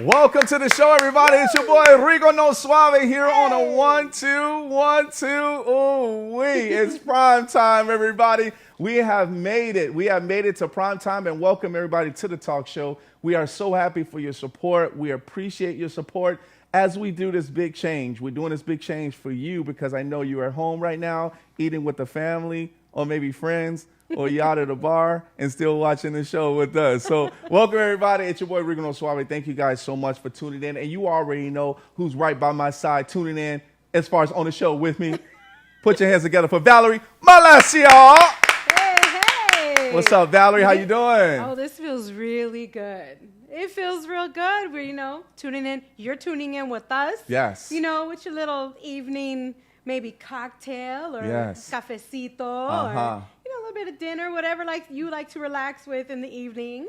Welcome to the show, everybody. It's your boy Rico no Suave here on a 1 2 1 2. Ooh wee! It's prime time, everybody. We have made it. We have made it to prime time, and welcome everybody to the talk show. We are so happy for your support. We appreciate your support as we do this big change. We're doing this big change for you because I know you're at home right now, eating with the family or maybe friends, or you out at the bar and still watching the show with us. So welcome, everybody. It's your boy, Rico no Suave. Thank you guys so much for tuning in. And you already know who's right by my side tuning in as far as on the show with me. Put your hands together for Valerie Malacio. Hey. What's up, Valerie? How you doing? Oh, this feels really good. It feels real good. We're, tuning in. You're tuning in with us. Yes. With your little evening, maybe cocktail or cafecito or, a little bit of dinner, whatever you like to relax with in the evening.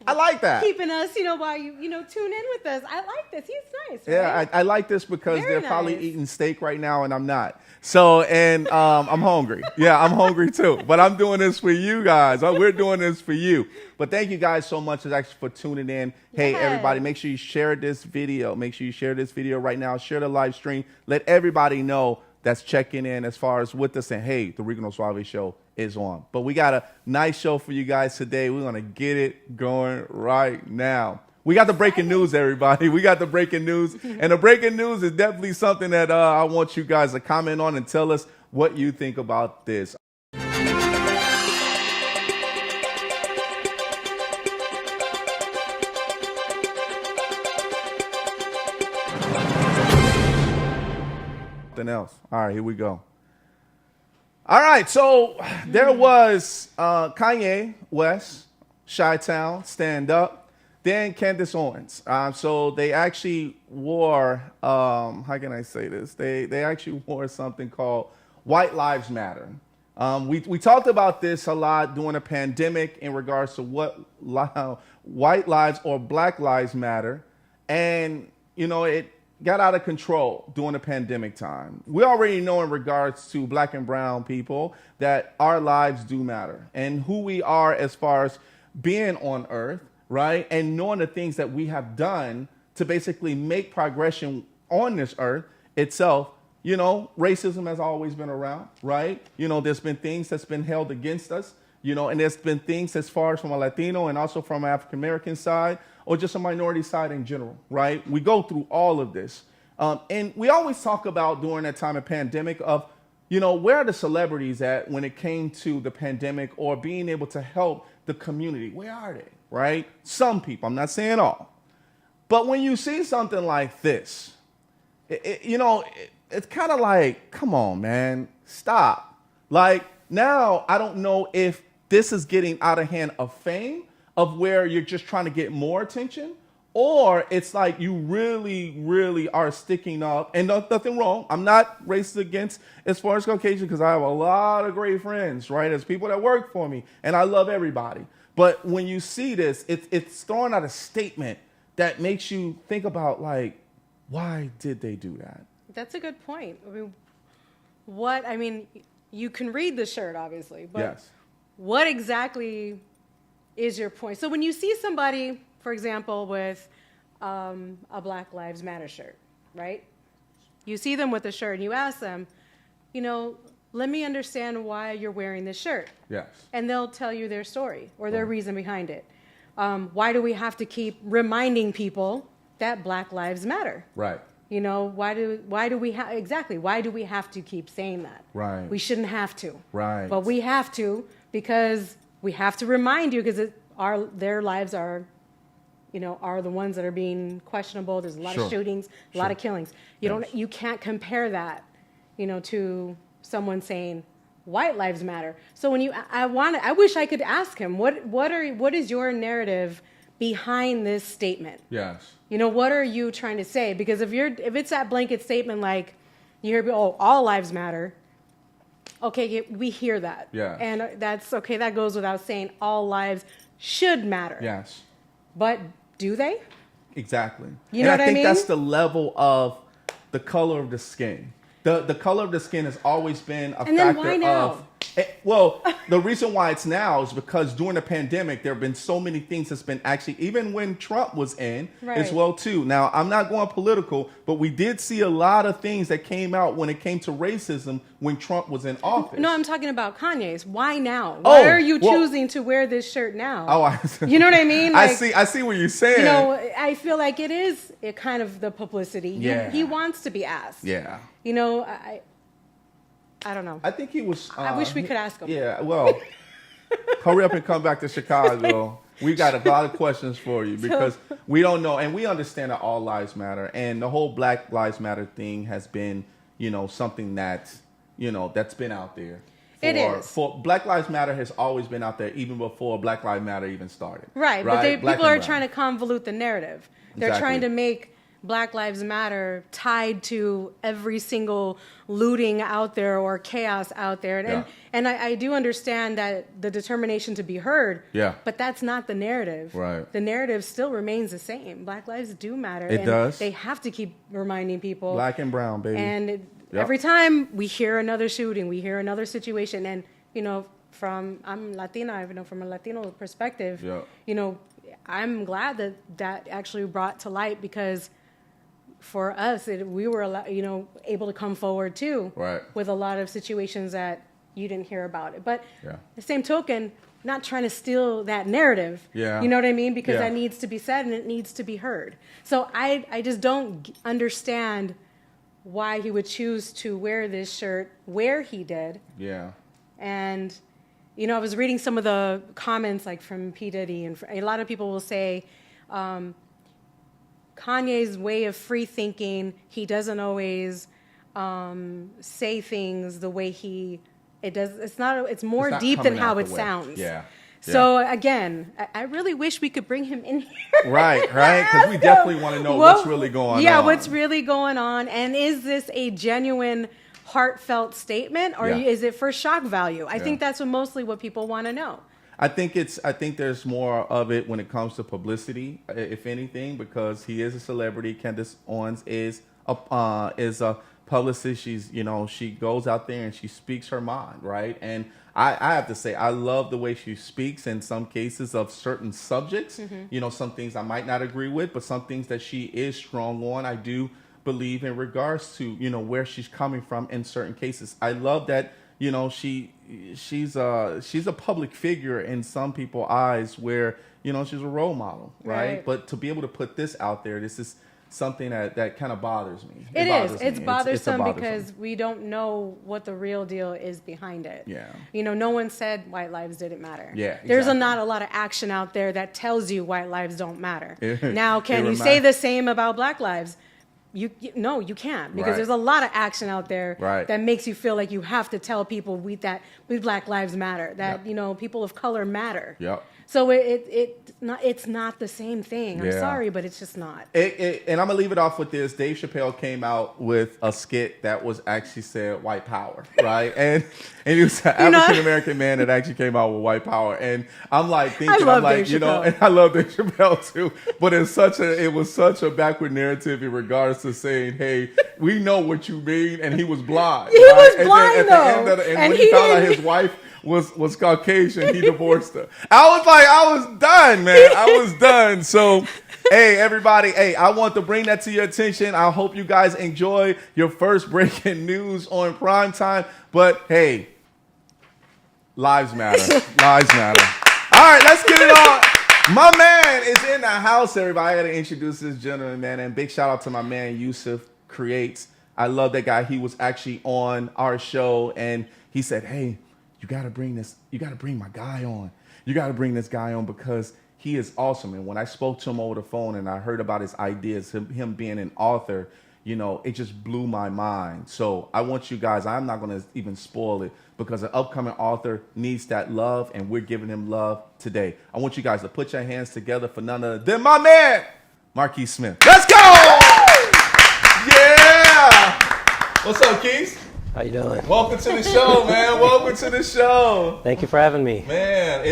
I like that. Keeping us, while you, tune in with us. I like this. He's nice, right? Yeah, I like this because Very they're probably nice. eating steak right now and I'm not. So, and I'm hungry. Yeah, I'm hungry too. But I'm doing this for you guys. We're doing this for you. But thank you guys so much actually for tuning in. Hey, everybody, make sure you share this video. Make sure you share this video right now. Share the live stream. Let everybody know that's checking in as far as with us and hey, the Rico Suave show is on. But we got a nice show for you guys today. We're going to get it going right now. We got the breaking news, everybody. We got the breaking news. And the breaking news is definitely something that I want you guys to comment on and tell us what you think about this. Something else. All right, here we go. All right, so there was Kanye West, Chi-Town, Stand Up, then Candace Owens. So they actually wore, how can I say this? They actually wore something called White Lives Matter. We talked about this a lot during the pandemic in regards to what white lives or Black Lives Matter. And, it got out of control during the pandemic time. We already know in regards to Black and brown people that our lives do matter and who we are as far as being on earth, right? And knowing the things that we have done to basically make progression on this earth itself. Racism has always been around, right? There's been things that's been held against us, and there's been things as far as from a Latino and also from an African-American side or just a minority side in general, right? We go through all of this. And we always talk about during that time of pandemic of, where are the celebrities at when it came to the pandemic or being able to help the community? Where are they, right? Some people, I'm not saying all. But when you see something like this, it's kind of like, come on, man, stop. Like now, I don't know if this is getting out of hand of fame, of where you're just trying to get more attention, or it's like you really, really are sticking up, and nothing wrong. I'm not racist against as far as Caucasian, because I have a lot of great friends, right? There's people that work for me, and I love everybody. But when you see this, it's throwing out a statement that makes you think about, like, why did they do that? That's a good point. You can read the shirt, obviously, but Yes. What exactly is your point? So when you see somebody, for example, with a Black Lives Matter shirt, right? You see them with a shirt and you ask them, let me understand why you're wearing this shirt. Yes. And they'll tell you their story or their reason behind it. Why do we have to keep reminding people that Black Lives Matter? Right. Why do we have to keep saying that? Right. We shouldn't have to. Right. But we have to, because we have to remind you, because their lives are the ones that are being questionable. There's a lot of shootings, a lot of killings. You can't compare that, to someone saying White Lives Matter. So when I wish I could ask him, what is your narrative behind this statement? Yes. What are you trying to say? Because if it's that blanket statement, like you hear, all lives matter. Okay, we hear that. Yeah. And that's okay. That goes without saying. All lives should matter. Yes. But do they? Exactly. You know what I mean? I think that's the level of the color of the skin. The color of the skin has always been a And factor then why now? of. Well, the reason why it's now is because during the pandemic, there have been so many things that's been actually, even when Trump was in as well, too. Now, I'm not going political, but we did see a lot of things that came out when it came to racism when Trump was in office. No, I'm talking about Kanye's. Why now? Why are you choosing to wear this shirt now? You know what I mean? I see what you're saying. I feel like it is kind of the publicity. Yeah. He wants to be asked. Yeah. I don't know. I think he was. I wish we could ask him. Yeah, well, hurry up and come back to Chicago. We got a lot of questions for you because we don't know, and we understand that all lives matter, and the whole Black Lives Matter thing has been, something that's been out there. It is. For Black Lives Matter has always been out there even before Black Lives Matter even started. Right, but people are trying to convolute the narrative. They're trying to make Black Lives Matter tied to every single looting out there or chaos out there. And I do understand that the determination to be heard, but that's not the narrative. Right. The narrative still remains the same. Black lives do matter. It does. They have to keep reminding people. Black and brown, baby. And every time we hear another shooting, we hear another situation, and I'm Latina, from a Latino perspective, I'm glad that actually brought to light, because for us, we were able to come forward too, with a lot of situations that you didn't hear about it. But the same token, not trying to steal that narrative. You know what I mean? Because that needs to be said and it needs to be heard. So I just don't understand why he would choose to wear this shirt where he did. And, I was reading some of the comments like from P. Diddy, and a lot of people will say Kanye's way of free thinking, he doesn't always say things the way it does. It's more deep than how it sounds. So again, I really wish we could bring him in here. Right, because we definitely want to know what's really going on. Yeah, what's really going on, and is this a genuine, heartfelt statement, or is it for shock value? I think that's mostly what people want to know. I think there's more of it when it comes to publicity, if anything, because he is a celebrity. Candace Owens is a publicist. She's she goes out there and she speaks her mind, right? And I have to say, I love the way she speaks in some cases of certain subjects. Some things I might not agree with, but some things that she is strong on, I do believe in regards to where she's coming from in certain cases. I love that she's a public figure in some people's eyes, where she's a role model, right? But to be able to put this out there, this is something that kind of bothers me. It's bothersome because we don't know what the real deal is behind it. No one said white lives didn't matter. There's not a lot of action out there that tells you white lives don't matter. Now, can you say the same about black lives? No, you can't, because there's a lot of action out there that makes you feel like you have to tell people we Black Lives Matter, that people of color matter. So it's not the same thing. I'm sorry, but it's just not. And I'm gonna leave it off with this. Dave Chappelle came out with a skit that was actually said white power, right? and he was an African American man that actually came out with white power. And I'm like thinking, and I love Dave Chappelle too. But it was such a backward narrative in regards to saying, hey, we know what you mean, and he was blind. He was blind though. And when he found out his wife was Caucasian, he divorced her. I was done, man. I was done. So, hey, everybody, I want to bring that to your attention. I hope you guys enjoy your first breaking news on Primetime. But, hey, lives matter. Lives matter. All right, let's get it on. My man is in the house, everybody. I got to introduce this gentleman, man. And big shout out to my man, Yusuf Creates. I love that guy. He was actually on our show, and he said, hey, you got to bring my guy on. You got to bring this guy on because he is awesome. And when I spoke to him over the phone and I heard about his ideas, him being an author, it just blew my mind. So I want you guys, I'm not going to even spoil it, because an upcoming author needs that love, and we're giving him love today. I want you guys to put your hands together for none other than my man, Marquise Smith. Let's go! Yeah! What's up, Keith? How you doing? Welcome to the show, man. Welcome to the show. Thank you for having me. Man,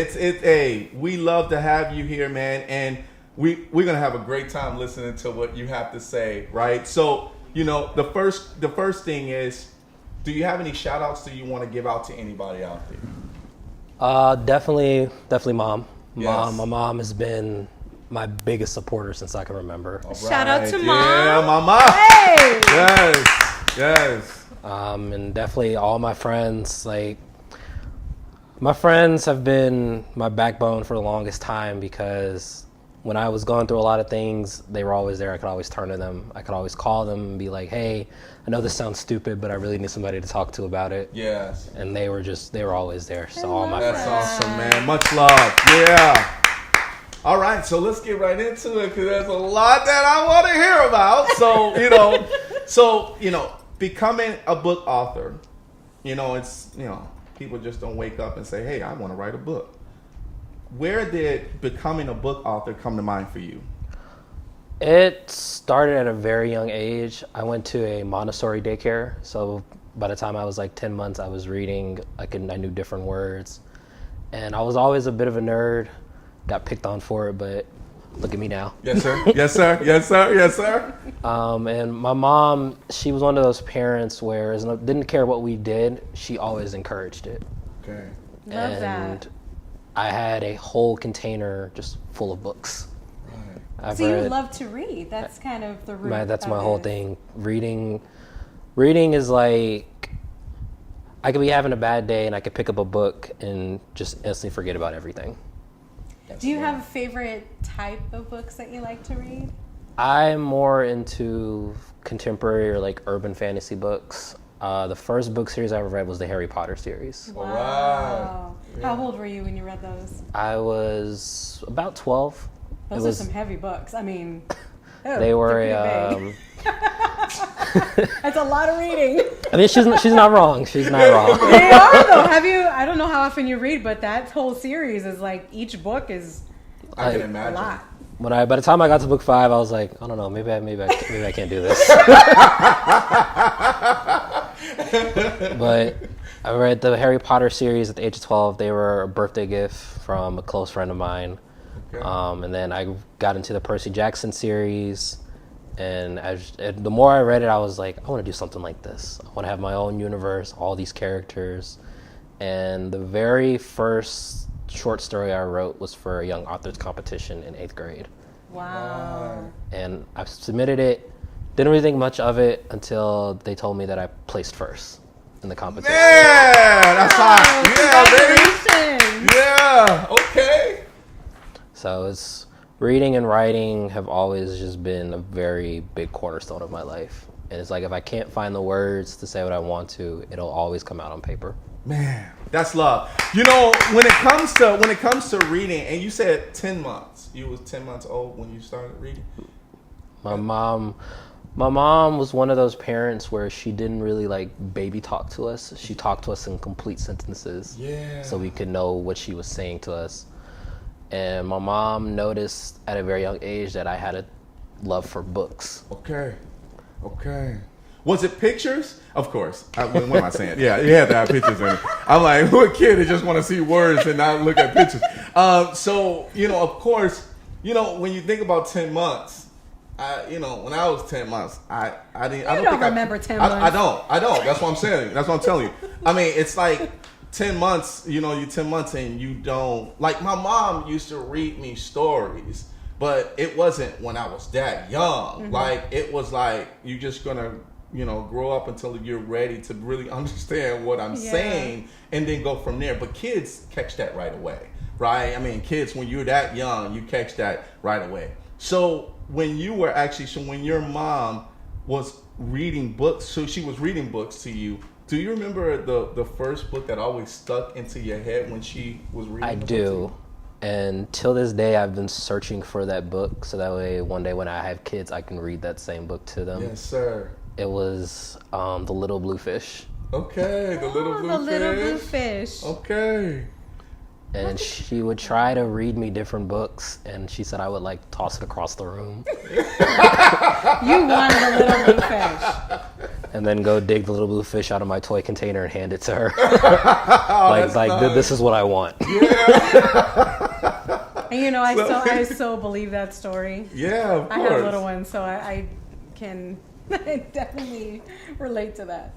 we love to have you here, man, and we're gonna have a great time listening to what you have to say, right? So, the first thing is, do you have any shout outs that you want to give out to anybody out there? Definitely mom. Yes. My mom has been my biggest supporter since I can remember. All right. Shout out to mom. Yeah, mama. Hey. Yes. And definitely all my friends. Like, my friends have been my backbone for the longest time, because when I was going through a lot of things, they were always there. I could always turn to them. I could always call them and be like, hey, I know this sounds stupid, but I really need somebody to talk to about it. Yes. And they were always there. So all my That's friends. awesome, man. Much love. Yeah. All right, so let's get right into it, because there's a lot that I want to hear about. So, becoming a book author, it's, people just don't wake up and say, hey, I want to write a book. Where did becoming a book author come to mind for you? It started at a very young age. I went to a Montessori daycare, so by the time I was like 10 months, I was reading. I knew different words, and I was always a bit of a nerd. Got picked on for it, but look at me now. Yes, sir. Yes, sir. Yes, sir. Yes, sir. And my mom, she was one of those parents where didn't care what we did. She always encouraged it. Okay. Love that. I had a whole container just full of books. Right. So you love to read. That's kind of the root. That's my whole thing. Reading is like, I could be having a bad day and I could pick up a book and just instantly forget about everything. Do you have a favorite type of books that you like to read? I'm more into contemporary or like urban fantasy books. The first book series I ever read was the Harry Potter series. Wow. Wow. How old were you when you read those? I was about 12. Those are some heavy books. I mean, they were that's a lot of reading. I mean, she's not wrong. She's not wrong. They are though. I don't know how often you read, but that whole series is like, each book is I can imagine. a lot. By the time I got to book 5, I was like, I don't know, maybe I can't do this. But I read the Harry Potter series at the age of 12. They were a birthday gift from a close friend of mine. Okay. And then I got into the Percy Jackson series. And the more I read it, I was like, I want to do something like this. I want to have my own universe, all these characters. And the very first short story I wrote was for a young authors competition in 8th grade. Wow. And I submitted it, didn't really think much of it until they told me that I placed first in the competition. Yeah, that's hot. Yeah, baby. Congratulations. Yeah, okay. So it's reading and writing have always just been a very big cornerstone of my life. And it's like, if I can't find the words to say what I want to, it'll always come out on paper. Man, that's love. When it comes to reading, and you said 10 months. You was 10 months old when you started reading? My mom was one of those parents where she didn't really like baby talk to us. She talked to us in complete sentences. Yeah. So we could know what she was saying to us. And my mom noticed at a very young age that I had a love for books. Okay. Was it pictures? Of course. What am I saying? Yeah, you had to have pictures in it. I'm like, who a kid that just want to see words and not look at pictures? So, of course, when you think about 10 months, when I was 10 months, I don't remember 10 months. I don't. That's what I'm saying. That's what I'm telling you. I mean, it's like 10 months, you're 10 months and you don't, like my mom used to read me stories, but it wasn't when I was that young. Mm-hmm. Like, it was like, you're just gonna, grow up until you're ready to really understand what I'm saying and then go from there. But kids catch that right away, right? I mean, kids, when you're that young, you catch that right away. So when your mom was reading books, so she was reading books to you, do you remember the first book that always stuck into your head when she was reading? I do. And till this day, I've been searching for that book so that way one day when I have kids, I can read that same book to them. Yes, sir. It was The Little Blue Fish. Okay, The Little Blue Fish. Okay. And she would try to read me different books, and she said I would like toss it across the room. You wanted a little blue fish. And then go dig the little blue fish out of my toy container and hand it to her. Nice. This is what I want. Yeah. And I so believe that story. Yeah, of course. I have little ones, so I can definitely relate to that.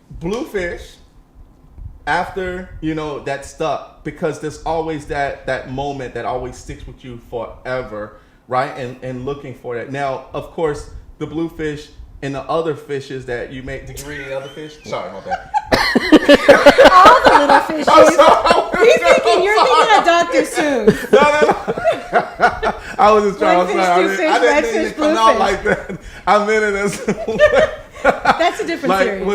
Bluefish, after, that stuck, because there's always that moment that always sticks with you forever, right? And looking for that. Now, of course, the bluefish and the other fishes that you make. Did you read any other fish? Sorry about that. All the little fishes. You're thinking of Dr. Seuss. No. I was just trying to say. I didn't think it come out like that. I meant it as. That's a different series.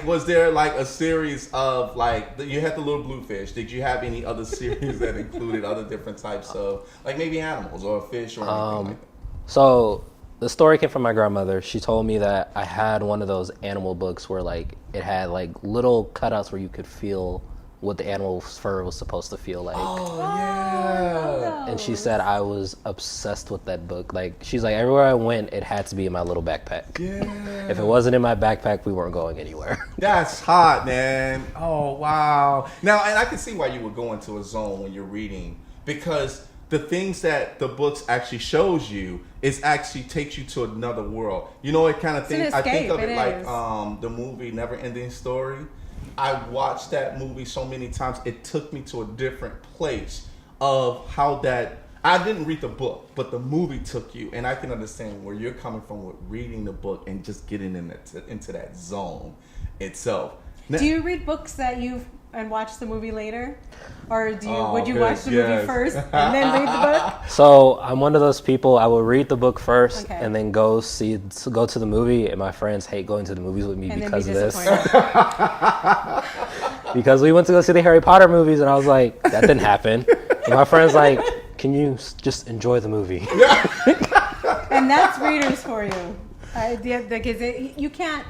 Was there like a series of you had the little bluefish? Did you have any other series that included other different types of maybe animals or fish or anything like that? So the story came from my grandmother. She told me that I had one of those animal books where like it had like little cutouts where you could feel what the animal's fur was supposed to feel like. Oh, yeah. And she said I was obsessed with that book. Like, she's like, everywhere I went, it had to be in my little backpack. Yeah. If it wasn't in my backpack, we weren't going anywhere. That's hot, man. Oh, wow. Now, and I can see why you would go into a zone when you're reading, because the things that the books actually shows you is actually takes you to another world. You know, it kind of thing. I think of it like the movie Never Ending Story. I watched that movie so many times. It took me to a different place of how that. I didn't read the book, but the movie took you, and I can understand where you're coming from with reading the book and just getting into that zone itself. Now, do you read books that and watch the movie later, or would you watch the movie first and then read the book? So I'm one of those people. I will read the book first and then go to the movie. And my friends hate going to the movies with me because of this. Because we went to go see the Harry Potter movies, and I was like, that didn't happen. And my friend's like, can you just enjoy the movie? And that's readers for you. Because you can't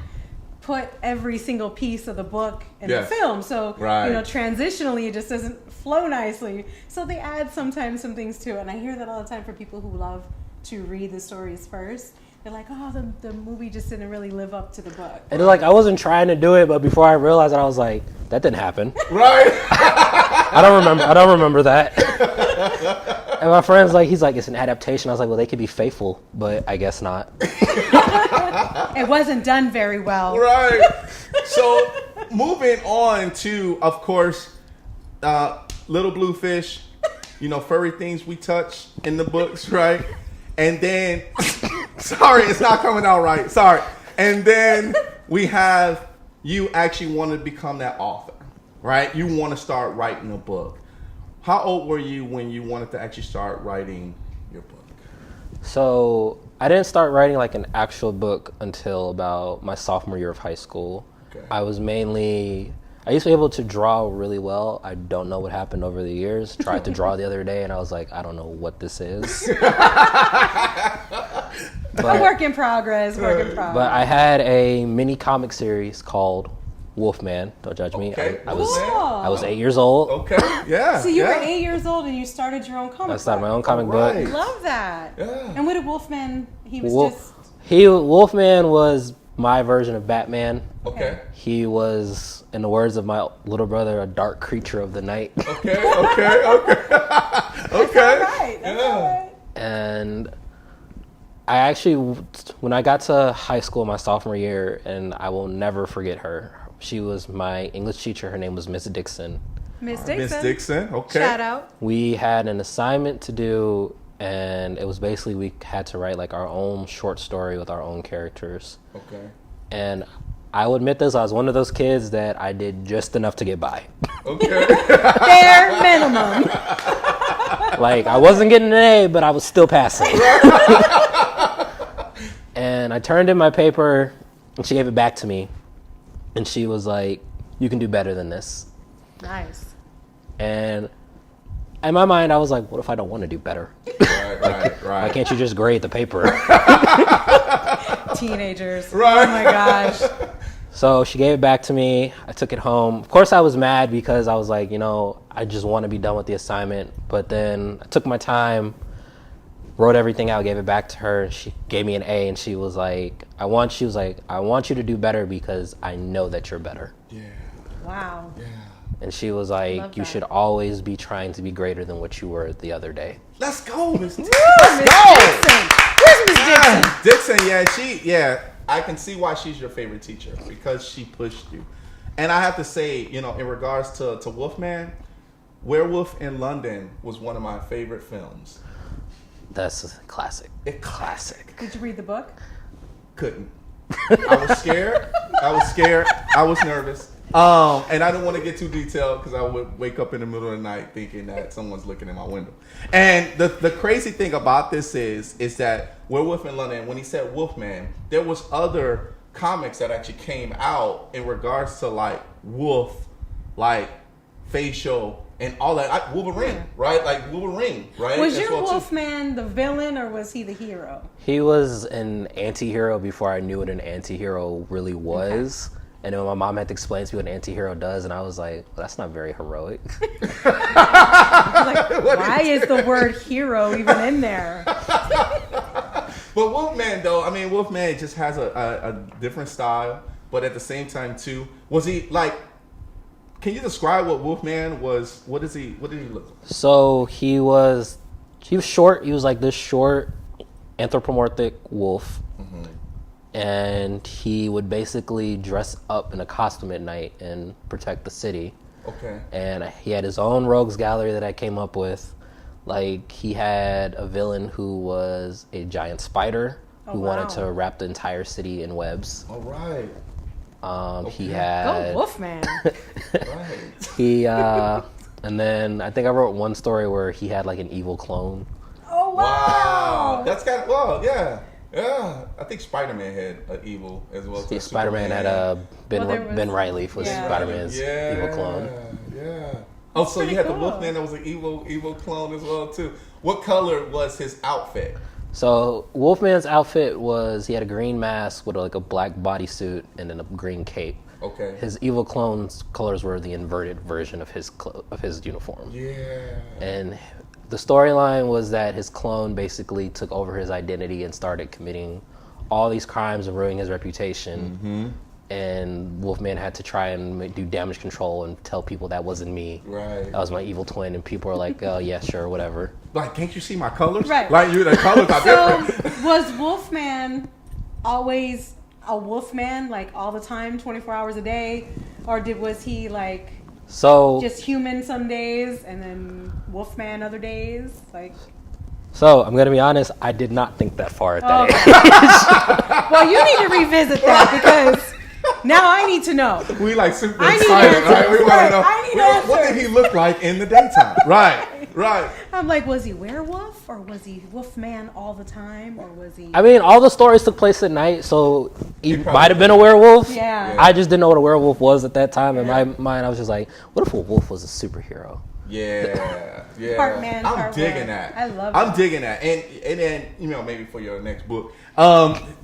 put every single piece of the book in the film, so transitionally it just doesn't flow nicely. So they add sometimes some things to it, and I hear that all the time for people who love to read the stories first. They're like, oh, the movie just didn't really live up to the book. And like, I wasn't trying to do it, but before I realized it, I was like, that didn't happen. Right. I don't remember that. And my friend's like, he's like, it's an adaptation. I was like, well, they could be faithful, but I guess not. It wasn't done very well. Right. So moving on to, of course, little blue fish, furry things we touch in the books, right? And then, sorry, it's not coming out right. Sorry. And then we have you actually want to become that author, right? You want to start writing a book. How old were you when you wanted to actually start writing your book? So I didn't start writing like an actual book until about my sophomore year of high school. Okay. I used to be able to draw really well. I don't know what happened over the years. Tried to draw the other day, and I was like, I don't know what this is. But, work in progress. But I had a mini comic series called Wolfman. Don't judge me. Okay. I was 8 years old. Okay. Yeah. So you were 8 years old and you started your own comic book. I started my own comic book. I love that. Yeah. And what did Wolfman? Wolfman was my version of Batman. Okay. He was, in the words of my little brother, a dark creature of the night. Okay. That's all right. That's all right. And I actually, when I got to high school my sophomore year, and I will never forget her. She was my English teacher. Her name was Miss Dixon. Miss Dixon. Okay. Shout out. We had an assignment to do, and it was basically we had to write like our own short story with our own characters. Okay. And I will admit this, I was one of those kids that I did just enough to get by. Okay. Bare minimum. Like, I wasn't getting an A, but I was still passing. And I turned in my paper, and she gave it back to me. And she was like, you can do better than this. Nice. And in my mind, I was like, what if I don't want to do better? Right. Why can't you just grade the paper? Teenagers. Right. Oh my gosh. So she gave it back to me. I took it home. Of course, I was mad because I was like, I just want to be done with the assignment. But then I took my time, wrote everything out, gave it back to her. She gave me an A, and she was like, I want you to do better because I know that you're better. Yeah. Wow. Yeah. And she was like, you should always be trying to be greater than what you were the other day. Let's go, Miss Dixon. Dixon. Where's Miss Dixon? Dixon, I can see why she's your favorite teacher, because she pushed you. And I have to say, in regards to Wolfman, Werewolf in London was one of my favorite films. That's a classic. Classic. Did you read the book? Couldn't. I was scared. I was nervous. And I didn't want to get too detailed because I would wake up in the middle of the night thinking that someone's looking in my window. And the crazy thing about this is that Werewolf in London, when he said Wolfman, there was other comics that actually came out in regards to like wolf, like facial and all that. Wolverine, right? Like Wolverine, right? Was as your well, too. Wolfman the villain or was he the hero? He was an anti-hero before I knew what an anti-hero really was. Okay. And then my mom had to explain to me what an anti-hero does, and I was like, well, that's not very heroic. Like, why is the word hero even in there? But Wolfman, though, I mean, Wolfman just has a different style, but at the same time, too, was he like? Can you describe what Wolfman was? What did he look like? So he was short. He was like this short anthropomorphic wolf. Mm-hmm. And he would basically dress up in a costume at night and protect the city. Okay. And he had his own rogues gallery that I came up with. Like, he had a villain who was a giant spider who wanted to wrap the entire city in webs. All right. Okay. He had... Go Wolfman. Right. He, and then I think I wrote one story where he had like an evil clone. Oh, wow. That's kind of, well, yeah. Yeah, I think Spider-Man had an evil as well. Yeah, Spider-Man had Ben Reilly was Spider-Man's evil clone. Yeah. Oh, so you had cool. the Wolfman that was an evil clone as well too. What color was his outfit? So Wolfman's outfit was he had a green mask with like a black bodysuit and then a green cape. Okay. His evil clone's colors were the inverted version of his uniform. Yeah. And the storyline was that his clone basically took over his identity and started committing all these crimes and ruining his reputation. Mm-hmm. And Wolfman had to try and do damage control and tell people that wasn't me. Right. That was my evil twin. And people were like, oh, yeah, sure, whatever. Like, can't you see my colors? Right. Like, the colors are different. So, was Wolfman always a Wolfman, like, all the time, 24 hours a day? Or was he, like... So just human some days and then Wolfman other days, like. So I'm gonna be honest, I did not think that far at that age. Well, you need to revisit that because now I need to know. We like super excited, right? We want to know. I need answers. What did he look like in the daytime? Right. I'm like, was he werewolf or was he Wolfman all the time or was he? I mean, all the stories took place at night, so he might have been a werewolf. Yeah. I just didn't know what a werewolf was at that time. In my mind, I was just like, what if a wolf was a superhero? Yeah. Part man, I'm digging that. I love I'm digging that. And then, maybe for your next book,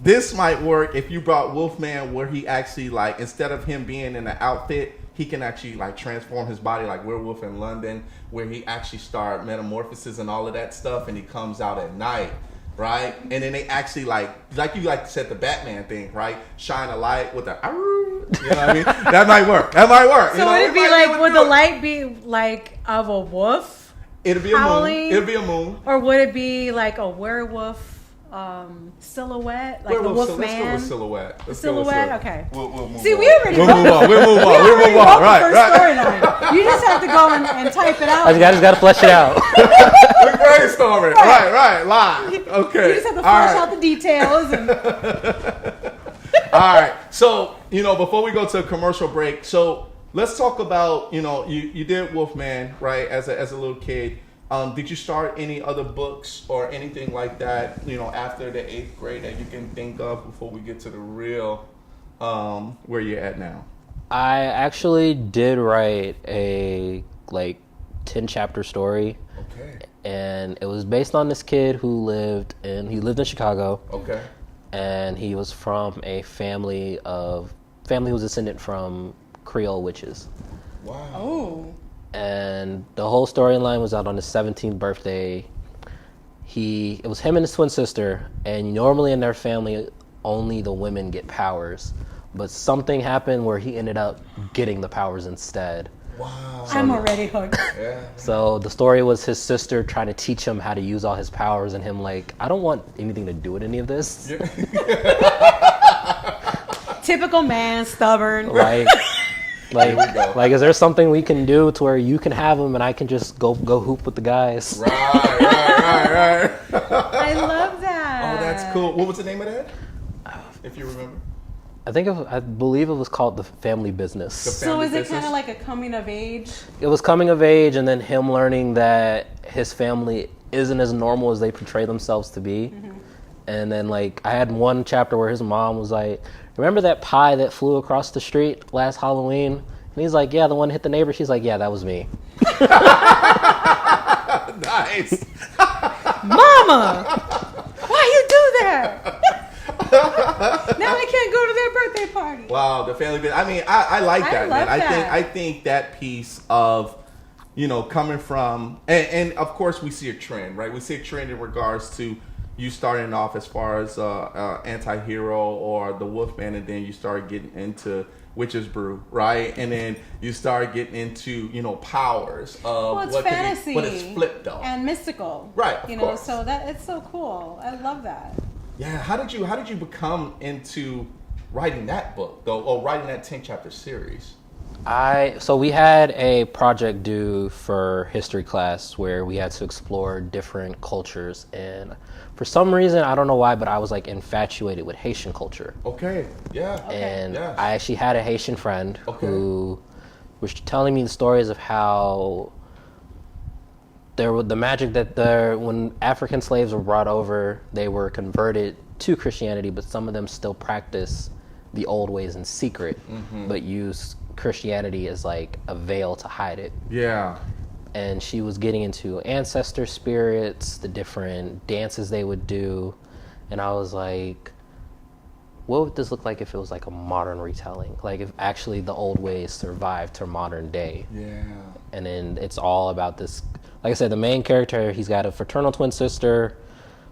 this might work if you brought Wolfman where he actually, like, instead of him being in an outfit, he can actually, like, transform his body like Werewolf in London, where he actually start metamorphosis and all of that stuff, and he comes out at night, right? And then they actually, like you like said, the Batman thing, right? Shine a light with the, you know what I mean? That might work. So would it be like, would the light be like of a wolf? It'll be howling? It'll be a moon. Or would it be like a werewolf silhouette, like the Wolfman? Let's go with silhouette. Silhouette. Okay. We'll move See, on. we already We'll move on. Right. You just have to go and type it out. I just got to flesh it out. We're brainstorming. Right. Live. Okay. You just have to flesh out the details. All right. So, before we go to a commercial break, so let's talk about, you did Wolfman, right, as a little kid. Did you start any other books or anything like that, after the 8th grade that you can think of before we get to the real where you're at now? I actually did write a 10-chapter story. Okay. And it was based on this kid who lived in Chicago. Okay. And he was from a family who was descendant from Creole witches. Wow. Oh. And the whole storyline was out on his 17th birthday. It was him and his twin sister, and normally in their family, only the women get powers. But something happened where he ended up getting the powers instead. Wow. I'm already hooked. Yeah. So the story was his sister trying to teach him how to use all his powers, and him like, I don't want anything to do with any of this. Yeah. Typical man, stubborn. Like, is there something we can do to where you can have them and I can just go hoop with the guys? Right. I love that. Oh, that's cool. What was the name of that? If you remember. I believe it was called The Family Business. So is it kind of like a coming of age? It was coming of age, and then him learning that his family isn't as normal as they portray themselves to be. Mm-hmm. And then, I had one chapter where his mom was like, remember that pie that flew across the street last Halloween? And he's like, yeah, the one hit the neighbor. She's like, yeah, that was me. Nice. Mama, why you do that? Now I can't go to their birthday party. Wow, the family bit. I mean, I like that, man. love that. I think that piece of, coming from, and of course we see a trend, right? We see a trend in regards to you starting off as far as anti-hero or the Wolfman, and then you start getting into Witch's Brew, right? And then you start getting into, powers of Well, it's what fantasy, could be, but it's flipped though. and mystical, Right, of course. So that it's so cool. I love that. Yeah, how did you become into writing that book though, or writing that 10-chapter series? So we had a project due for history class where we had to explore different cultures, and for some reason, I don't know why, but I was like infatuated with Haitian culture. Okay, yeah. And yes. I actually had a Haitian friend who was telling me the stories of how there was the magic that when African slaves were brought over, they were converted to Christianity, but some of them still practice the old ways in secret, but use Christianity as like a veil to hide it. Yeah. And she was getting into ancestor spirits, the different dances they would do, and I was like, what would this look like if it was like a modern retelling? Like if actually the old ways survived to modern day. Yeah. And then it's all about this, like I said, the main character, he's got a fraternal twin sister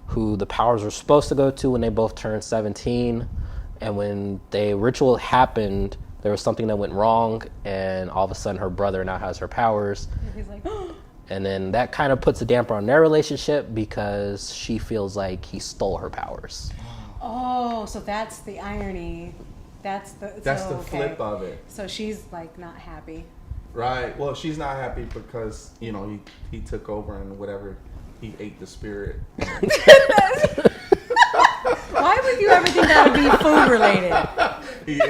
who the powers were supposed to go to when they both turned 17. And when the ritual happened, there was something that went wrong, and all of a sudden her brother now has her powers. And he's like, And then that kind of puts a damper on their relationship because she feels like he stole her powers. oh, so that's the irony. That's the Flip of it. So she's like not happy. Right. Well, she's not happy because, he took over and whatever, he ate the spirit. Why would you ever think that would be food related? He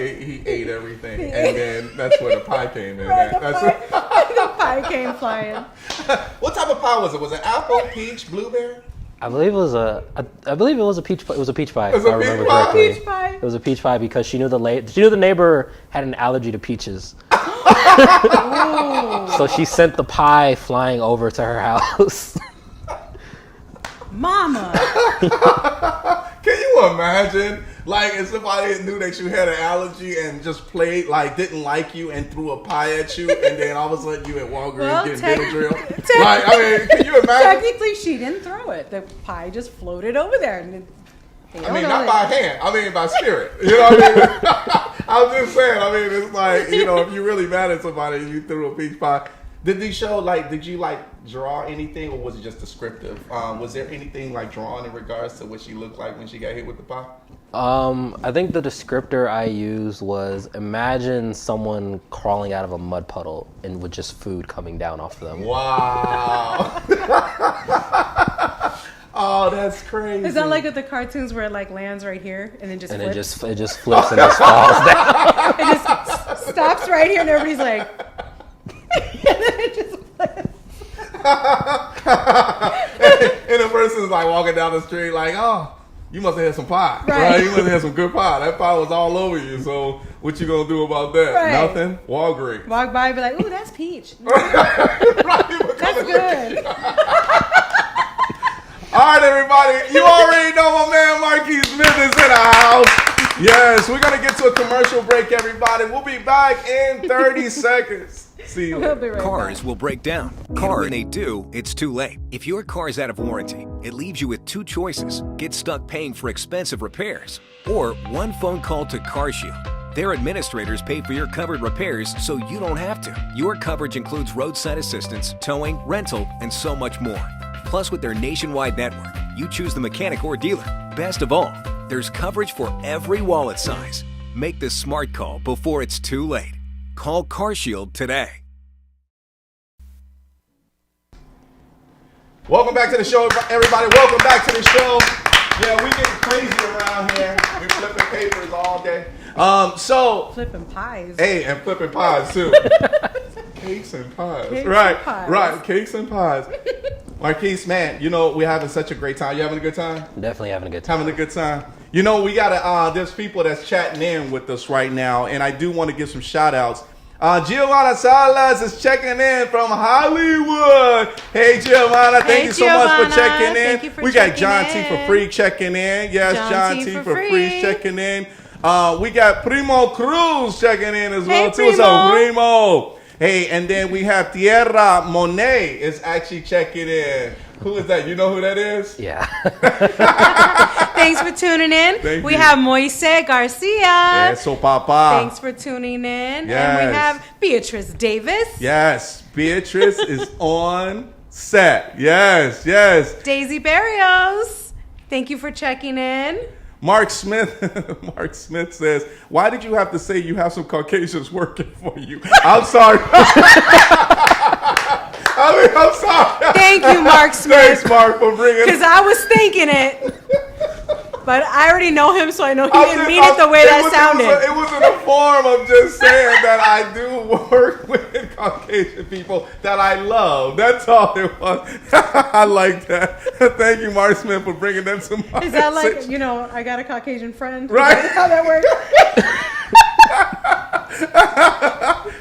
ate everything, and then that's where the pie came in. Right, That's the pie came flying. what type of pie was it? Was it apple, peach, blueberry? I believe it was a peach. It was a peach pie. It was if a I remember peach pie? correctly. Peach pie. It was a peach pie because she knew the neighbor had an allergy to peaches. So she sent the pie flying over to her house. Mama. Can you imagine? Like, if somebody knew that you had an allergy and just played, like, didn't like you and threw a pie at you, and then all of a sudden you at Walgreens getting Benadryl. Like, I mean, can you imagine? Technically, she didn't throw it. The pie just floated over there. And not by hand. I mean, by spirit. You know what I mean? I'm just saying. I mean, it's like, if you really mad at somebody and you threw a peach pie. Did you draw anything, or was it just descriptive? Was there anything like drawn in regards to what she looked like when she got hit with the pie? I think the descriptor I used was imagine someone crawling out of a mud puddle and with just food coming down off of them. Wow. Oh, that's crazy. Is that like at the cartoons where it like lands right here and then just flips? It just flips and just falls down. It just stops right here and everybody's like, and then it just flips. And the person's like walking down the street like, oh, you must have had some pie. Right. You must have had some good pie. That pie was all over you. So what you gonna do about that? Right. Nothing? Walgreens. Walk by and be like, ooh, that's peach. Right, That's good. All right, everybody. You already know my man Marquise Smith is in the house. Yes, we're going to get to a commercial break, everybody. We'll be back in 30 seconds. See you We'll later. be right Cars back. will break down. And when they do, it's too late. If your car is out of warranty, it leaves you with two choices. Get stuck paying for expensive repairs, or one phone call to CarShield. Their administrators pay for your covered repairs so you don't have to. Your coverage includes roadside assistance, towing, rental, and so much more. Plus, with their nationwide network, you choose the mechanic or dealer. Best of all, there's coverage for every wallet size. Make the smart call before it's too late. Call CarShield today. Welcome back to the show, everybody. Welcome back to the show. Yeah, we getting crazy around here. We flipping papers all day. Flipping pies. Hey, and flipping pies too. Cakes and pies. Cakes right, and pies. right. Cakes and pies. Marquise, man, we're having such a great time. You having a good time? Definitely having a good time. Having a good time. We gotta, there's people that's chatting in with us right now, and I do want to give some shout outs. Giovanna Salas is checking in from Hollywood. Hey, Giovanna, thank you so much for checking in. Thank you for we got checking John T in. for free checking in. Yes, John T for free checking in. We got Primo Cruz checking in as well, too. What's up, Primo? Hey, and then we have Tierra Monet is actually checking in. Who is that? You know who that is? Yeah. Thanks for tuning in. We have Moise Garcia. Eso, papa. Thanks for tuning in. Yes. And we have Beatrice Davis. Yes, Beatrice is on set. Yes, yes. Daisy Barrios. Thank you for checking in. Mark Smith says, why did you have to say you have some Caucasians working for you? I'm sorry. I'm sorry. Thank you, Mark Smith. Thanks, Mark, for bringing it. Because I was thinking it. But I already know him, so I know he didn't mean it the way that sounded. It was in the form of just saying that I do work with Caucasian people that I love. That's all it was. I like that. Thank you, Mark Smith, for bringing that to my Is that like, attention. I got a Caucasian friend? Right. Is that how that works?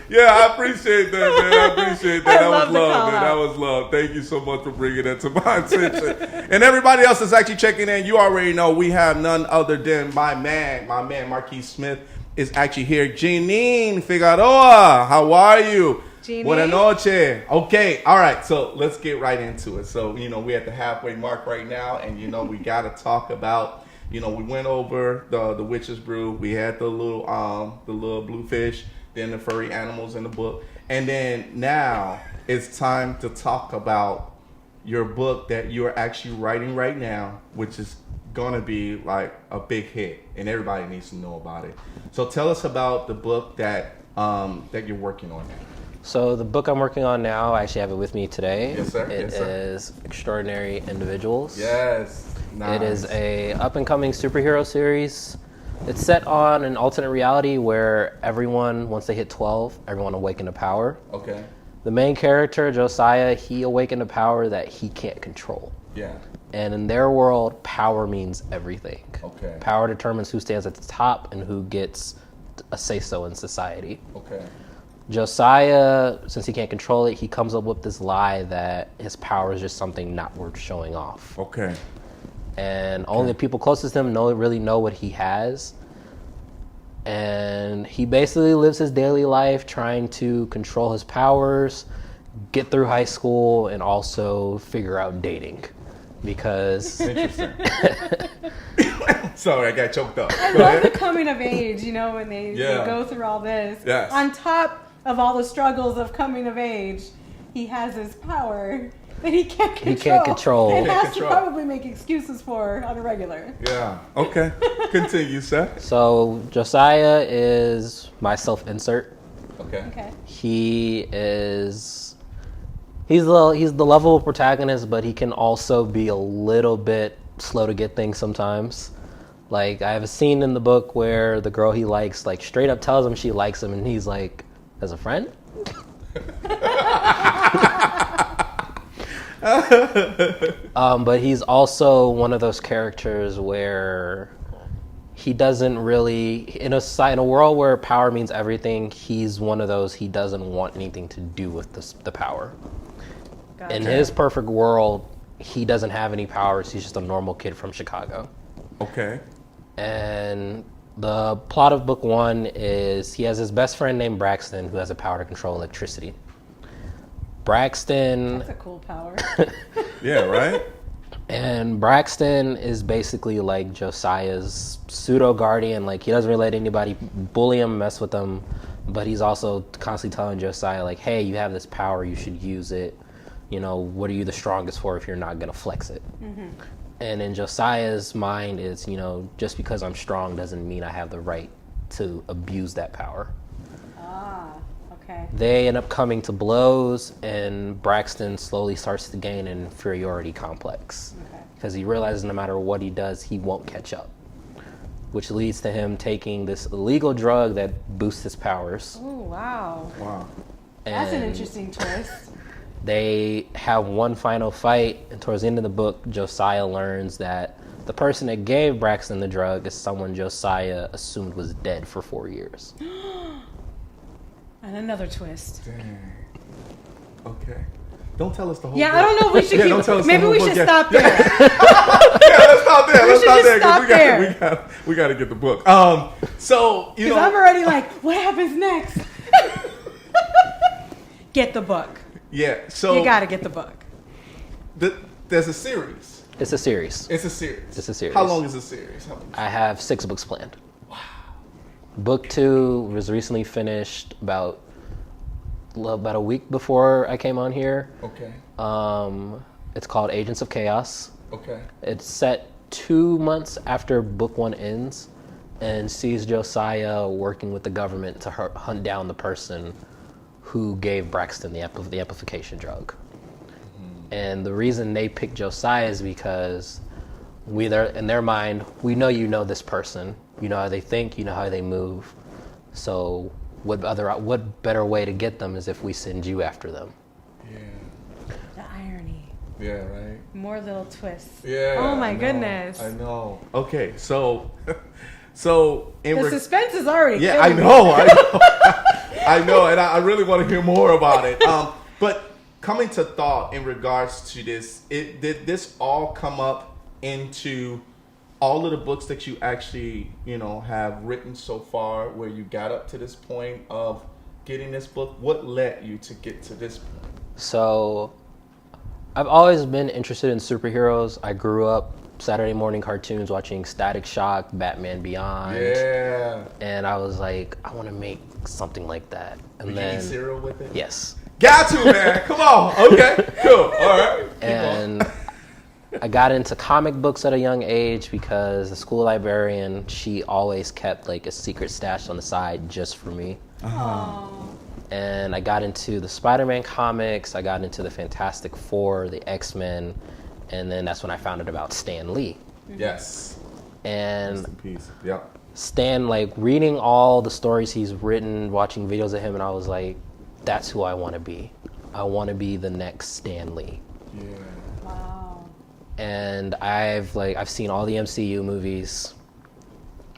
Yeah, I appreciate that, man. I appreciate that. I That love was the love, call man. out. That was love. Thank you so much for bringing that to my attention. And everybody else that's actually checking in, you already know we have none other than my man Marquise Smith is actually here. Janine Figueroa, how are you? Jeannie. Buenas noches. Okay, all right, so let's get right into it. So, we're at the halfway mark right now, and, we got to talk about, we went over the Witch's Brew. We had the little bluefish, then the furry animals in the book. And then now it's time to talk about your book that you're actually writing right now, which is going to be like a big hit, and everybody needs to know about it. So tell us about the book that you're working on now. So the book I'm working on now, I actually have it with me today. Yes, sir. It is Extraordinary Individuals. Yes. Nice. It is a up-and-coming superhero series. It's set on an alternate reality where everyone, once they hit 12, everyone awakened to power. Okay. The main character, Josiah, he awakened to power that he can't control. Yeah. And in their world, power means everything. Okay. Power determines who stands at the top and who gets a say-so in society. Okay. Josiah, since he can't control it, he comes up with this lie that his power is just something not worth showing off. Okay. And only the people closest to him really know what he has. And he basically lives his daily life trying to control his powers, get through high school, and also figure out dating. Because Interesting. Sorry, I got choked up. I Go love the ahead. coming of age, when they go through all this. Yes. On top of all the struggles of coming of age, he has his power that he can't control. He can't control. And Can't has to control. probably make excuses for on a regular. Yeah. Okay. Continue, Seth. so Josiah is my self-insert. Okay. Okay. He's the lovable protagonist, but he can also be a little bit slow to get things sometimes. Like, I have a scene in the book where the girl he likes, like, straight up tells him she likes him, and he's like, as a friend? But he's also one of those characters where he doesn't really, in a world where power means everything, he's one of those, he doesn't want anything to do with the power. Gotcha. In his perfect world, he doesn't have any powers. He's just a normal kid from Chicago. Okay. And the plot of book one is he has his best friend named Braxton who has the power to control electricity. Braxton, That's a cool power. Yeah. Right. and Braxton is basically like Josiah's pseudo guardian. Like, he doesn't really let anybody bully him, mess with him, but he's also constantly telling Josiah, like, hey, you have this power, you should use it. What are you the strongest for if you're not going to flex it? Mm-hmm. And in Josiah's mind is, just because I'm strong doesn't mean I have the right to abuse that power. Okay. They end up coming to blows, and Braxton slowly starts to gain an inferiority complex. Okay. Because he realizes no matter what he does, he won't catch up. Which leads to him taking this illegal drug that boosts his powers. Oh, wow. Wow. That's an And interesting twist. They have one final fight, and towards the end of the book, Josiah learns that the person that gave Braxton the drug is someone Josiah assumed was dead for 4 years. I And another twist. Dang. Okay. Don't tell us the whole Yeah, book. I don't know if we should don't tell us keep. Maybe the whole we book should yet. stop there. Yeah, let's stop there. Let's should stop just there. 'Cause stop there. We got to get the book. So, you Because know. I'm already like, what happens next? Get the book. Yeah, so. You got to get the book. There's a series. It's a series. It's a series. It's a series. How long is the series? I have 6 books planned. Wow. Book 2 was recently finished about a week before I came on here. Okay. It's called Agents of Chaos. Okay. It's set 2 months after book 1 ends and sees Josiah working with the government to hunt down the person who gave Braxton the amplification drug. And the reason they picked Josiah is because in their mind, we know you know this person. You know how they think, you know how they move. So what better way to get them is if we send you after them. Yeah. The irony. Yeah, right? More little twists. Yeah. Oh my I know, goodness. I know. Okay, so The suspense is already Yeah, I killing me. know. I know, and I really want to hear more about it. But coming to thought in regards to this, did this all come up into all of the books that you actually, have written so far, where you got up to this point of getting this book? What led you to get to this point? So I've always been interested in superheroes. I grew up Saturday morning cartoons watching Static Shock, Batman Beyond. Yeah. And I was like, I want to make something like that. And Did you eat cereal with it? Yes. Got to, man. Come on. Okay, cool. All right. Keep And going. I got into comic books at a young age because the school librarian, she always kept like a secret stash on the side just for me. And I got into the Spider-Man comics, I got into the Fantastic Four, the X-Men, and then that's when I found out about Stan Lee. Yes. And Rest in peace. Yep. Stan, like reading all the stories he's written, watching videos of him, and I was like, that's who I want to be. I want to be the next Stan Lee. Yeah. Wow. And I've seen all the MCU movies.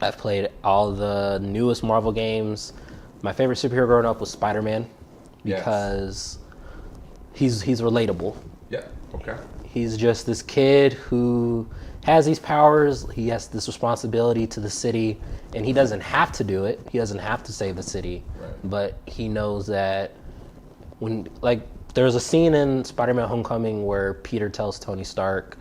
I've played all the newest Marvel games. My favorite superhero growing up was Spider-Man because he's relatable. Yeah. Okay. He's just this kid who has these powers. He has this responsibility to the city, and he doesn't have to do it. He doesn't have to save the city, but he knows that there's a scene in Spider-Man: Homecoming where Peter tells Tony Stark,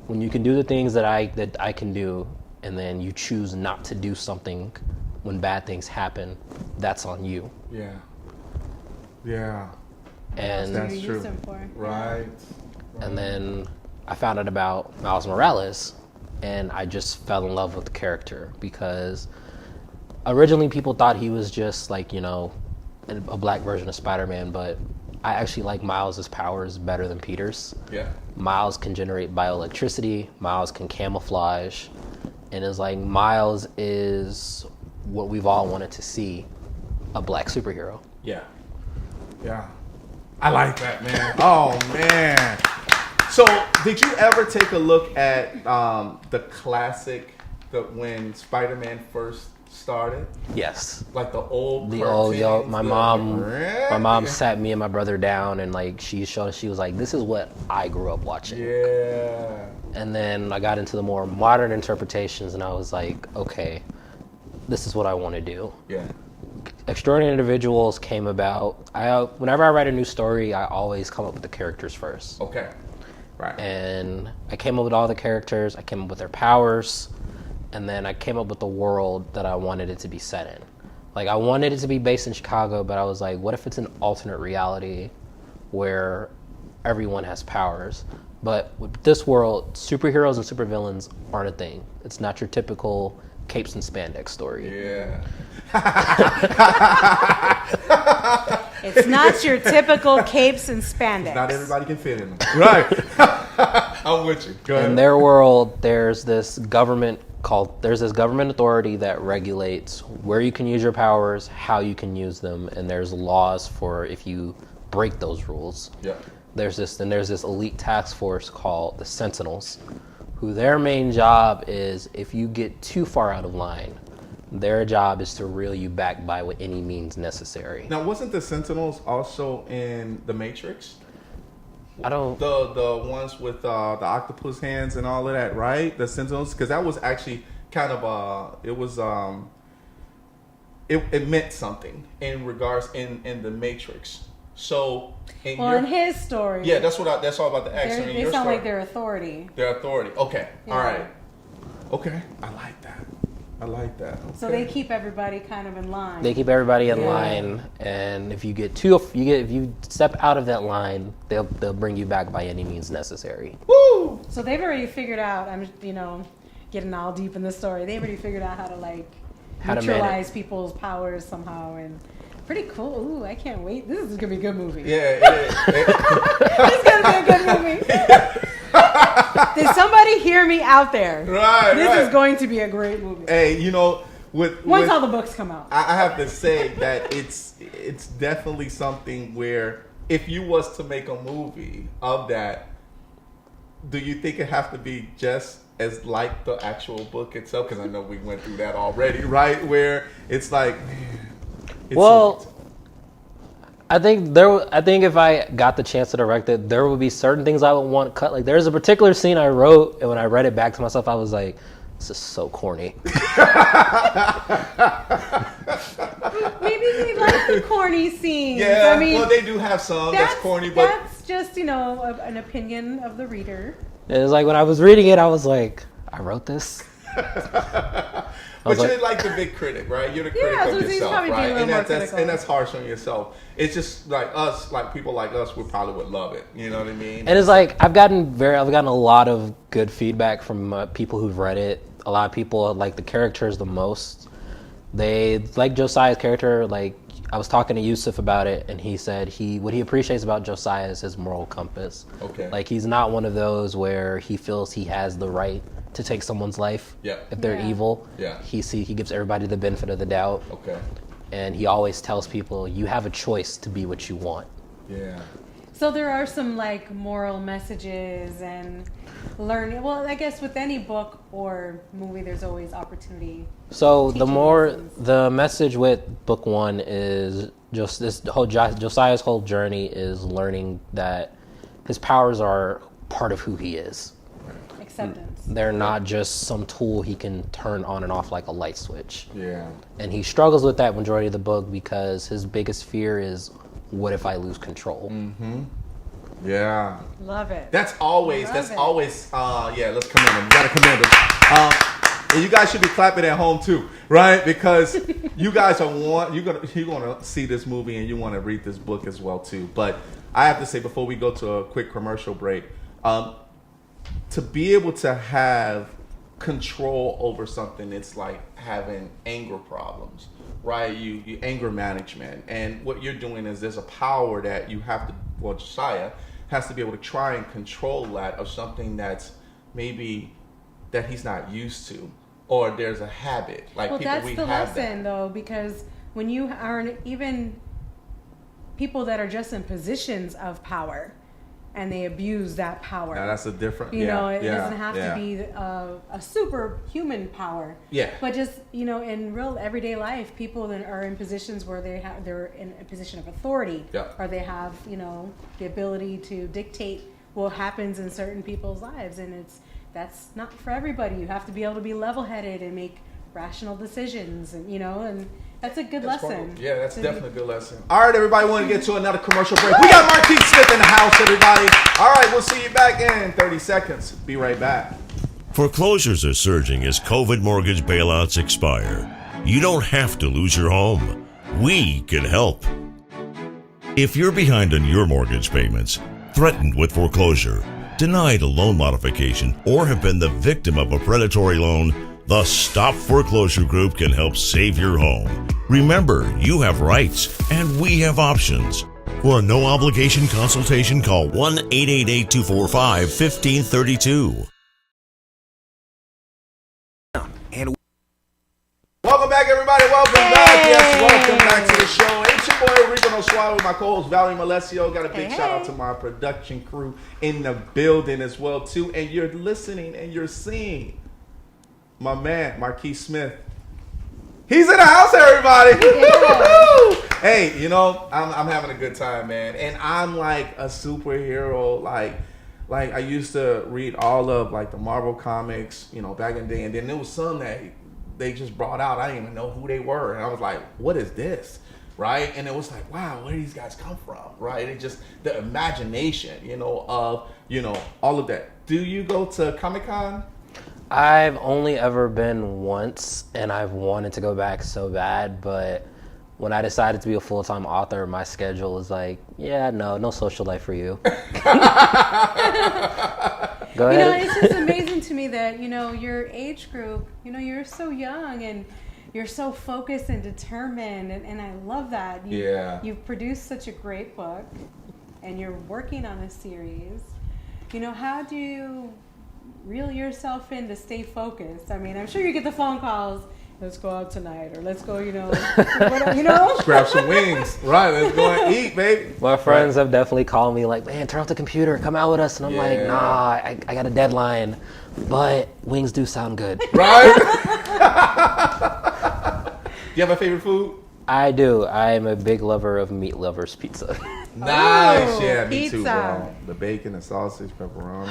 "When you can do the things that I can do, and then you choose not to do something when bad things happen, that's on you." Yeah. Yeah. And That's you true. used him for. Right. And then I found out about Miles Morales, and I just fell in love with the character because originally people thought he was just like, a black version of Spider-Man, but I actually like Miles' powers better than Peter's. Yeah. Miles can generate bioelectricity, Miles can camouflage, and it's like Miles is what we've all wanted to see, a black superhero. Yeah. Yeah. I like that, man. Oh, man. So, did you ever take a look at the classic, when Spider-Man first started? Yes. Like the old Yo, my mom Yeah. sat me and my brother down and she was like, this is what I grew up watching. Yeah. And then I got into the more modern interpretations and I was like, okay, this is what I want to do. Yeah. Extraordinary Individuals came about. Whenever I write a new story, I always come up with the characters first. Okay. Right. And I came up with all the characters, I came up with their powers, and then I came up with the world that I wanted it to be set in. Like, I wanted it to be based in Chicago, but I was like, what if it's an alternate reality where everyone has powers? But with this world, superheroes and supervillains aren't a thing. It's not your typical capes and spandex story. Yeah. It's not your typical capes and spandex. Not everybody can fit in them. Right. I'm with you. Go ahead. In their world, there's this government authority that regulates where you can use your powers, how you can use them, and there's laws for if you break those rules. Yeah. There's this elite task force called the Sentinels, who their main job is if you get too far out of line, Their job is to reel you back by any means necessary. Now, wasn't the Sentinels also in The Matrix? I don't. The ones with the octopus hands and all of that, right? The Sentinels, because that was actually kind of it meant something in regards in The Matrix. So, in his story, yeah, that's all about the action. They sound like their authority. Their authority. Okay, yeah. All right. Okay, I like that. Okay. So they keep everybody kind of in line. They keep everybody in line, and if you step out of that line, they'll bring you back by any means necessary. Woo! So they've already figured out. I'm getting all deep in the story. They've already figured out how to neutralize people's powers somehow, and pretty cool. Ooh, I can't wait. This is gonna be a good movie. Yeah, it is. It's gonna be a good movie. Did somebody hear me out there? Right. This is going to be a great movie. Hey, once all the books come out, I have to say that it's definitely something where if you was to make a movie of that, do you think it have to be just as like the actual book itself? Because I know we went through that already, right? Where it's like, man. I think if I got the chance to direct it, there would be certain things I would want cut. Like there's a particular scene I wrote, and when I read it back to myself, I was like, "This is so corny." Maybe they like the corny scenes. Yeah, they do have some that's corny, but that's just an opinion of the reader. It was like when I was reading it, I was like, "I wrote this." But you're like the big critic, right? You're the critic of yourself, right? And that's harsh on yourself. It's just like us, like people like us, we probably would love it. You know what I mean? And it's like I've gotten a lot of good feedback from people who've read it. A lot of people like the characters the most. They like Josiah's character. Like I was talking to Yusuf about it, and he said what he appreciates about Josiah is his moral compass. Okay. Like he's not one of those where he feels he has the right to take someone's life if they're evil. Yeah. He gives everybody the benefit of the doubt. Okay. And he always tells people you have a choice to be what you want. Yeah. So there are some like moral messages and learning. Well, I guess with any book or movie, there's always opportunity. So the message with book one is just this whole Josiah's whole journey is learning that his powers are part of who he is. Acceptance. They're not just some tool he can turn on and off like a light switch. Yeah. And he struggles with that majority of the book because his biggest fear is, what if I lose control? Mm-hmm. Yeah. Love it. Let's commend him. You gotta commend him. And you guys should be clapping at home too, right? Because you guys you're gonna see this movie and you want to read this book as well too. But I have to say before we go to a quick commercial break, to be able to have control over something, it's like having anger problems, right? You anger management, and what you're doing is there's a power that you have to. Well, Josiah has to be able to try and control that of something that's maybe that he's not used to, or there's a habit. Like that's the lesson though, because when you are even people that are just in positions of power. And they abuse that power. Now that's a different. It doesn't have to be a superhuman power. Yeah. But just in real everyday life, people that are in positions where they're in a position of authority, or they have the ability to dictate what happens in certain people's lives, and that's not for everybody. You have to be able to be level-headed and make rational decisions, and and. That's a good lesson. Yeah, that's definitely a good lesson. All right, everybody, want to get to another commercial break. We got Marquise Smith in the house, everybody. All right, we'll see you back in 30 seconds. Be right back. Foreclosures are surging as COVID mortgage bailouts expire. You don't have to lose your home. We can help. If you're behind on your mortgage payments, threatened with foreclosure, denied a loan modification, or have been the victim of a predatory loan, the Stop Foreclosure Group can help save your home. Remember, you have rights, and we have options. For a no-obligation consultation, call 1-888-245-1532. And welcome back, everybody. Welcome back. Yes, welcome back to the show. It's your boy Rico Suave with my co-host Valerie Malesio. Got a big shout out to my production crew in the building as well too. And you're listening and you're seeing my man Marquise Smith. He's in the house, everybody. Yeah. Hey, you know, I'm having a good time, man. And I'm like a superhero. Like I used to read all of like the Marvel comics, you know, back in the day. And then there was some that they just brought out. I didn't even know who they were. And I was like, what is this? Right? And it was like, wow, where do these guys come from? Right? It just, the imagination, you know, of, you know, all of that. Do you go to Comic-Con? I've only ever been once, and I've wanted to go back so bad, but when I decided to be a full-time author, my schedule was like, yeah, no social life for you. Go ahead. You know, it's just amazing to me that, you know, your age group, you know, you're so young and you're so focused and determined, and I love that. You've produced such a great book, and you're working on a series. You know, how do you reel yourself in to stay focused? I mean, I'm sure you get the phone calls, let's go out tonight, or let's go, you know, whatever, you know? Grab some wings. Right, let's go and eat, baby. My friends have definitely called me like, man, turn off the computer, come out with us. And I'm like, nah, I got a deadline, but wings do sound good. Right? Do you have a favorite food? I do. I'm a big lover of Meat Lovers Pizza. Nice. Oh, Yeah, me pizza. too, bro. The bacon, the sausage, pepperoni.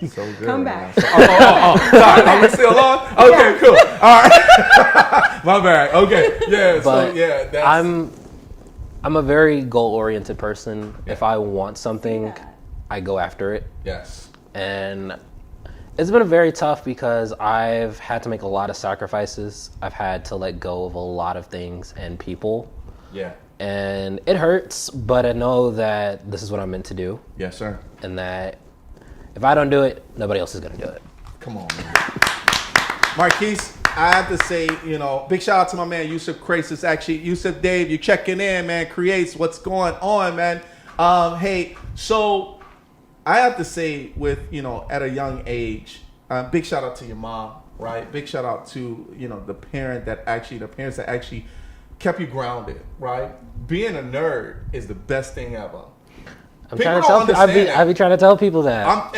So good. Come back. Oh, sorry. Are we still on? Okay, cool. All right. My bad. Okay. Yeah, But so yeah, that's... I'm a very goal-oriented person. Yeah. If I want something, I go after it. Yes. And it's been very tough because I've had to make a lot of sacrifices. I've had to let go of a lot of things and people. Yeah. And it hurts, but I know that this is what I'm meant to do. Yes, sir. And that if I don't do it, nobody else is going to do it. Come on, man. Marquise, I have to say, you know, big shout out to my man Yusuf Crisis. Actually, Yusuf Dave, you checking in, man. Creates what's going on, man. Hey, so I have to say, with, you know, at a young age, big shout out to your mom, right? Big shout out to, you know, the parents that actually kept you grounded, right? Being a nerd is the best thing ever. I be trying to tell people that. I'm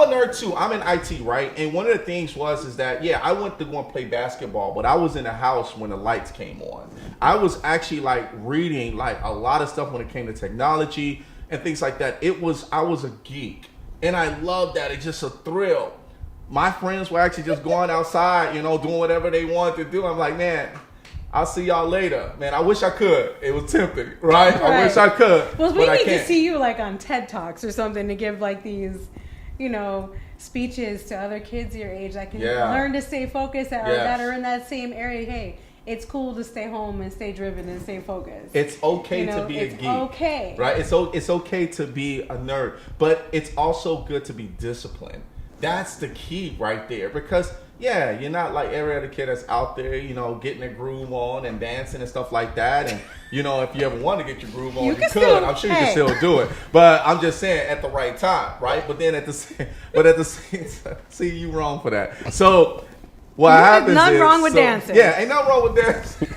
a nerd too. I'm in IT, right? And one of the things is that, yeah, I went to go and play basketball, but I was in the house when the lights came on. I was actually like reading like a lot of stuff when it came to technology and things like that. I was a geek, and I loved that. It's just a thrill. My friends were actually just going outside, you know, doing whatever they wanted to do. I'm like, man, I'll see y'all later. Man, I wish I could. It was tempting, right? I wish I could. Well, we but I need can't. to see you like on TED Talks or something to give like these, you know, speeches to other kids your age that can learn to stay focused or that are in that same area. Hey, it's cool to stay home and stay driven and stay focused. It's okay, you know, to be a geek. It's okay. Right? It's okay to be a nerd, but it's also good to be disciplined. That's the key right there, because yeah, you're not like every other kid that's out there, you know, getting a groove on and dancing and stuff like that. And, you know, if you ever want to get your groove on, you could. I'm sure you can still do it. But I'm just saying at the right time, right? But then at the same time, see, you wrong for that. So what happens is... Nothing wrong with dancing. Yeah, ain't nothing wrong with dancing.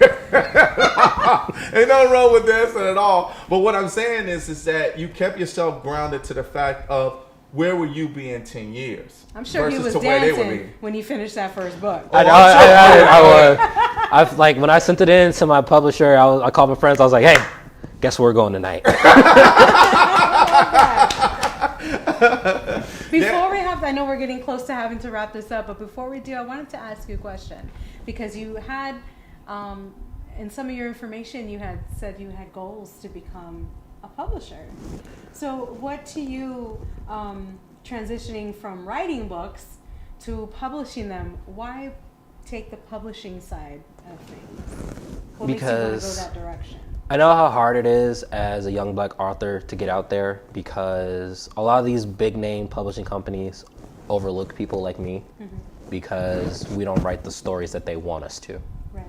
Ain't nothing wrong with dancing at all. But what I'm saying is that you kept yourself grounded to the fact of, where will you be in 10 years? I'm sure he was dancing when you finished that first book. I was like, when I sent it in to my publisher, I called my friends. I was like, hey, guess where we're going tonight? Before we have, I know we're getting close to having to wrap this up, but before we do, I wanted to ask you a question, because you had, in some of your information, you had said you had goals to become a publisher. So what to you, transitioning from writing books to publishing them, why take the publishing side of things? What makes you want to go that direction? I know how hard it is as a young black author to get out there, because a lot of these big name publishing companies overlook people like me because we don't write the stories that they want us to. Right.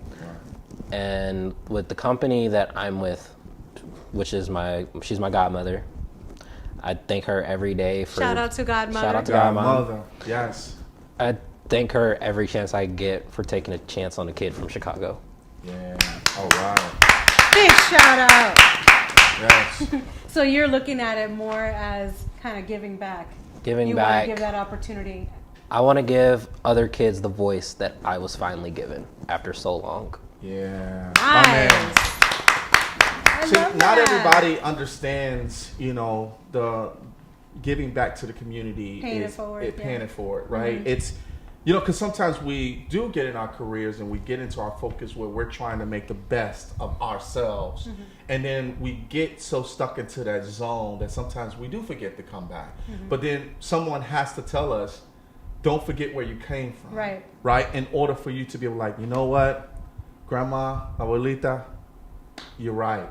And with the company that I'm with, which is she's my godmother. I thank her every day for... Shout out to Godmother. Shout out to Godmother. Yes. I thank her every chance I get for taking a chance on a kid from Chicago. Yeah. All right. Big shout out. Yes. So you're looking at it more as kind of giving back. You want to give that opportunity. I want to give other kids the voice that I was finally given after so long. Yeah. Nice. My man. I See, love not that. everybody understands, the giving back to the community Paying it is forward, paying yeah. it forward, right? It's, because sometimes we do get in our careers and we get into our focus where we're trying to make the best of ourselves. And then we get so stuck into that zone that sometimes we do forget to come back. But then someone has to tell us, don't forget where you came from. Right. Right? In order for you to be like, you know what, Grandma, Abuelita, you're right.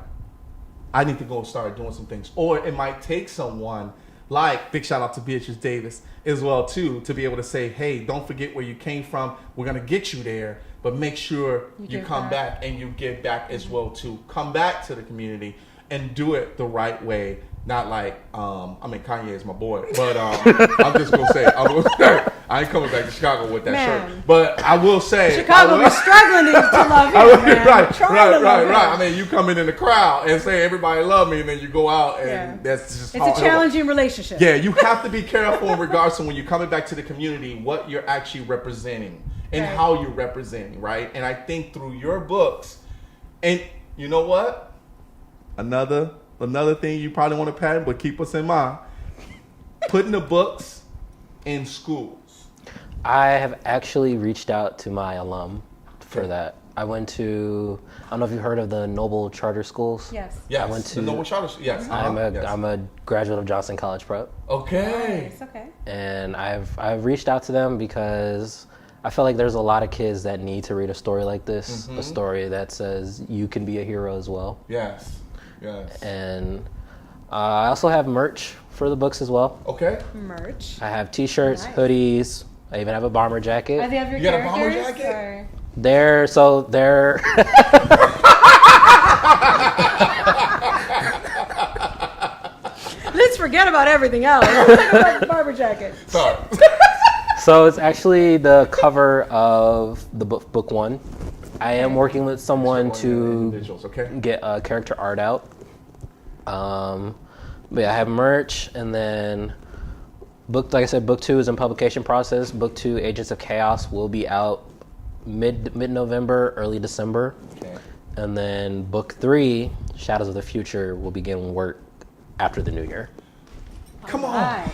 I need to go start doing some things. Or it might take someone like, big shout out to Beatrice Davis as well too, to be able to say, hey, don't forget where you came from. We're going to get you there, but make sure you come back and you give back as well too. Come back to the community and do it the right way. Not like, Kanye is my boy, but I'm just going to say, I ain't coming back to Chicago with that shirt. But I will say, Chicago is struggling to love him, man. Right. You come in the crowd and say everybody love me, and then you go out and that's just it's a challenging relationship. Yeah, you have to be careful in regards to when you're coming back to the community, what you're actually representing and how you're representing, right? And I think through your books, and you know what? Another thing you probably want to patent, but keep us in mind, putting the books in schools. I have actually reached out to my alum for that. I went to, I don't know if you've heard of the Noble Charter Schools. Yes. Yes. I went to the Noble Charter. Yes. I'm a graduate of Johnson College Prep. Okay. Nice. Okay. And I've reached out to them because I feel like there's a lot of kids that need to read a story like this, a story that says you can be a hero as well. Yes. Yes. And I also have merch for the books as well. Okay. Merch. I have t-shirts, Nice. hoodies. I even have a bomber jacket. Are they of your You got a bomber characters? jacket? Or? They're Let's forget about everything else. Let's talk about the barber jacket. Sorry. So it's actually the cover of the book one. I am working with someone to get character art out. But yeah, I have merch, and then like I said, book 2 is in publication process. Book 2, Agents of Chaos, will be out mid-November, early December. Okay. And then book 3, Shadows of the Future, will begin work after the new year. Come on. Right.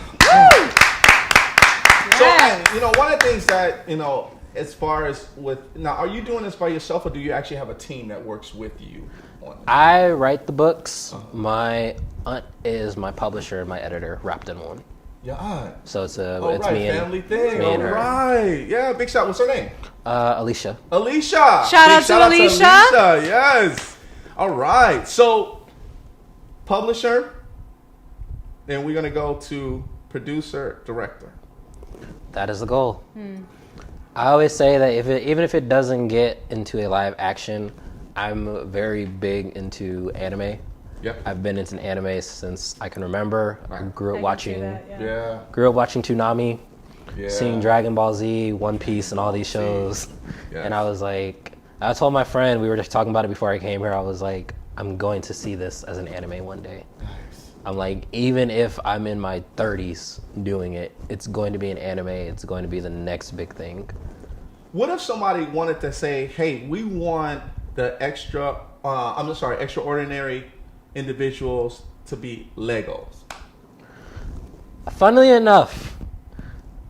So, one of the things that, as far as now, are you doing this by yourself, or do you actually have a team that works with you on this? I write the books. My aunt is my publisher and my editor, wrapped in one. Your aunt. So it's Right, me and family thing. me and All her. right. Yeah, big shout. What's her name? Alicia. Alicia. Shout Big out to Alicia. Yes. All right. So, publisher. Then we're gonna go to producer, director. That is the goal. I always say that even if it doesn't get into a live action, I'm very big into anime. Yep. I've been into anime since I can remember. I grew up watching Yeah. Toonami, seeing Dragon Ball Z, One Piece, and all these shows. Yes. And I was like, I told my friend, we were just talking about it before I came here, I was like, I'm going to see this as an anime one day. Nice. I'm like, even if I'm in my 30s doing it, it's going to be an anime. It's going to be the next big thing. What if somebody wanted to say, hey, we want the extraordinary individuals to be Legos? Funnily enough,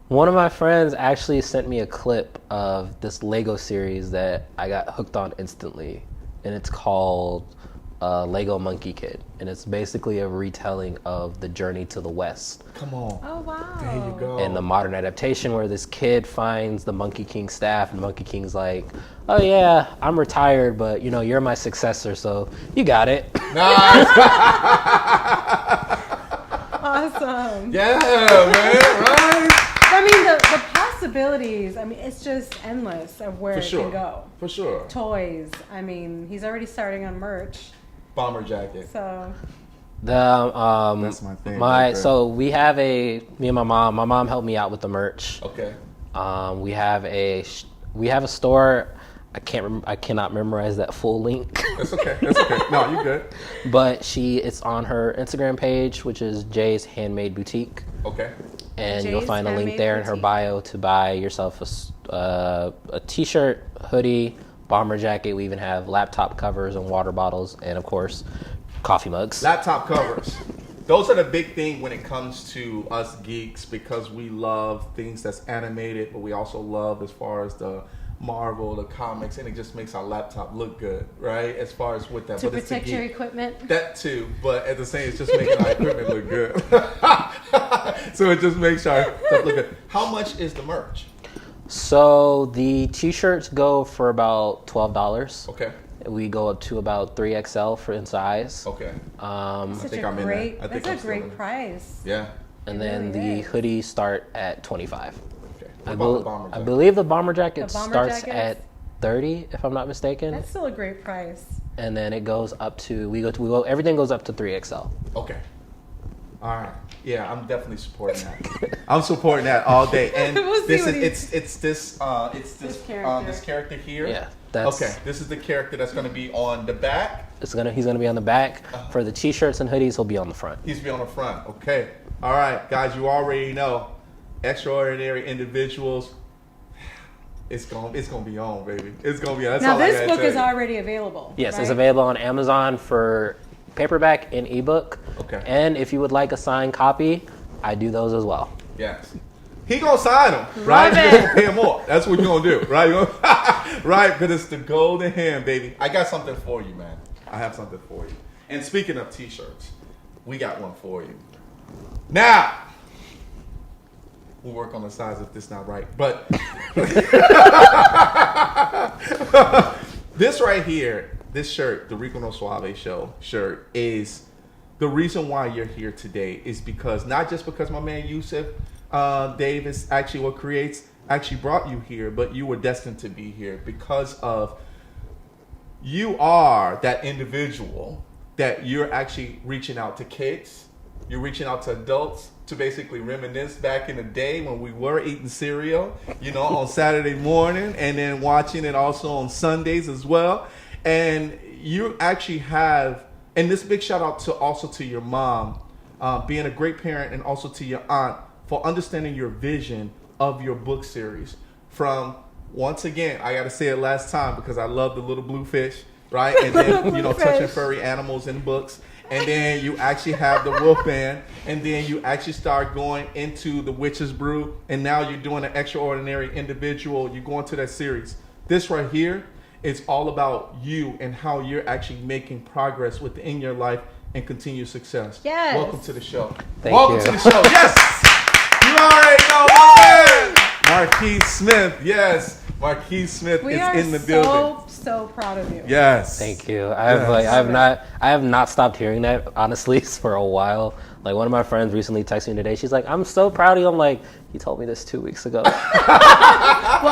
one of my friends actually sent me a clip of this Lego series that I got hooked on instantly, and it's called Lego Monkey Kid, and it's basically a retelling of the Journey to the West. Come on. Oh, wow. There you go. And the modern adaptation where this kid finds the Monkey King staff, and Monkey King's like, oh yeah, I'm retired, but you're my successor, so you got it. Nice. Awesome. Yeah, man, right? I mean, the possibilities, it's just endless of where it can go. For sure. Toys. He's already starting on merch. Bomber jacket. So. That's my thing. So we have me and my mom helped me out with the merch. Okay. We have a store. I cannot memorize that full link. That's okay. No, you good. But it's on her Instagram page, which is Jay's Handmade Boutique. Okay. And Jay's you'll find a link handmade there in her boutique. bio to buy yourself a t-shirt, hoodie, bomber jacket. We even have laptop covers and water bottles, and of course, coffee mugs. Laptop covers. Those are the big thing when it comes to us geeks, because we love things that's animated, but we also love as far as the Marvel, the comics, and it just makes our laptop look good, right? As far as with that, To but it's the protect your geek. equipment. That too, but at the same, it's just making our equipment look good. So it just makes our stuff look good. How much is the merch? So the t-shirts go for about $12. Okay. We go up to about 3XL for in size. Okay. Um, Such think a I'm in great, there. I think that's I'm a still in great there. price. Yeah. and It then really the is. hoodies start at 25. Okay. I, What about the bomber I jacket? believe the bomber jacket The bomber starts jackets? at 30, if I'm not mistaken, That's still a great price. and then it goes up to everything goes up to 3XL. Okay. All right. Yeah, I'm definitely supporting that. I'm supporting that all day. And We'll see this what is it's this character. this character here. Yeah, that's Okay. This is the character that's going to be on the back. he's gonna be on the back. For the t-shirts and hoodies, he'll be on the front. He's be on the front. Okay. All right, guys. You already know, extraordinary individuals. It's gonna be on, baby. It's gonna be. That's Now all I this gotta book tell is you. already available. Yes, right? it's available on Amazon for paperback and ebook. Okay. And if you would like a signed copy, I do those as well. Yes. He gonna sign them, right? Love You it. just gonna pay him more. That's what you gonna do, right? Right? But it's the golden hand, baby. I got something for you, man. I have something for you. And speaking of t-shirts, we got one for you. Now, we'll work on the size if this not right. But this right here, this shirt, the Rico No Suave show shirt, is the reason why you're here today. Is because not just because my man Yusuf Dave is actually what actually brought you here, but you were destined to be here because of you are that individual that you're actually reaching out to kids, you're reaching out to adults to basically reminisce back in the day when we were eating cereal, on Saturday morning, and then watching it also on Sundays as well. And you actually have, and this big shout out to your mom, being a great parent, and also to your aunt for understanding your vision of your book series. From, once again, I got to say it last time because I love the little blue fish, right? And then, Blue touching fish. furry animals in books. And then you actually have the Wolfman, and then you actually start going into the Witch's Brew, and now you're doing an extraordinary individual. You go into that series. This right here is all about you and how you're actually making progress within your life and continued success. Yes. Welcome to the show. Thank Welcome you. to the show. Yes. You already know my man, Marquise Smith. Yes, Marquise Smith We is are in the building. so proud of you. Yes. Thank you. I have not stopped hearing that, honestly, for a while. Like, one of my friends recently texted me today. She's like, "I'm so proud of you." I'm like, "You told me this 2 weeks ago." Well,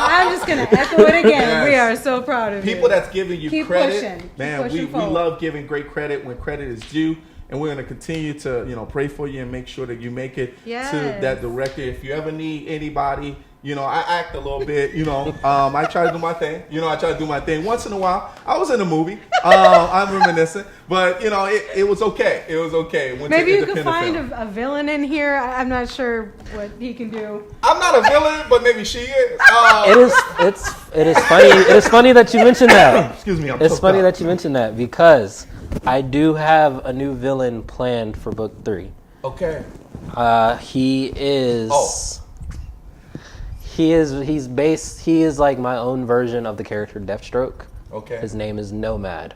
I'm just going to echo it again. Yes. We are so proud of you. People that's giving you Keep credit, pushing. Keep man, pushing we forward. love giving great credit when credit is due, and we're going to continue to pray for you and make sure that you make it to Yes. that director. If you ever need anybody, I act a little bit, I try to do my thing. I try to do my thing once in a while. I was in a movie. I'm reminiscent, but it was okay. It was okay. Went to Maybe you could independent find film. a villain in here. I'm not sure what he can do. I'm not a villain, but maybe she is. It is funny. It is funny that you mentioned that. Excuse me. It's funny that you mentioned that because I do have a new villain planned for book 3. Okay. He is. Oh. He is like my own version of the character Deathstroke. Okay. His name is Nomad.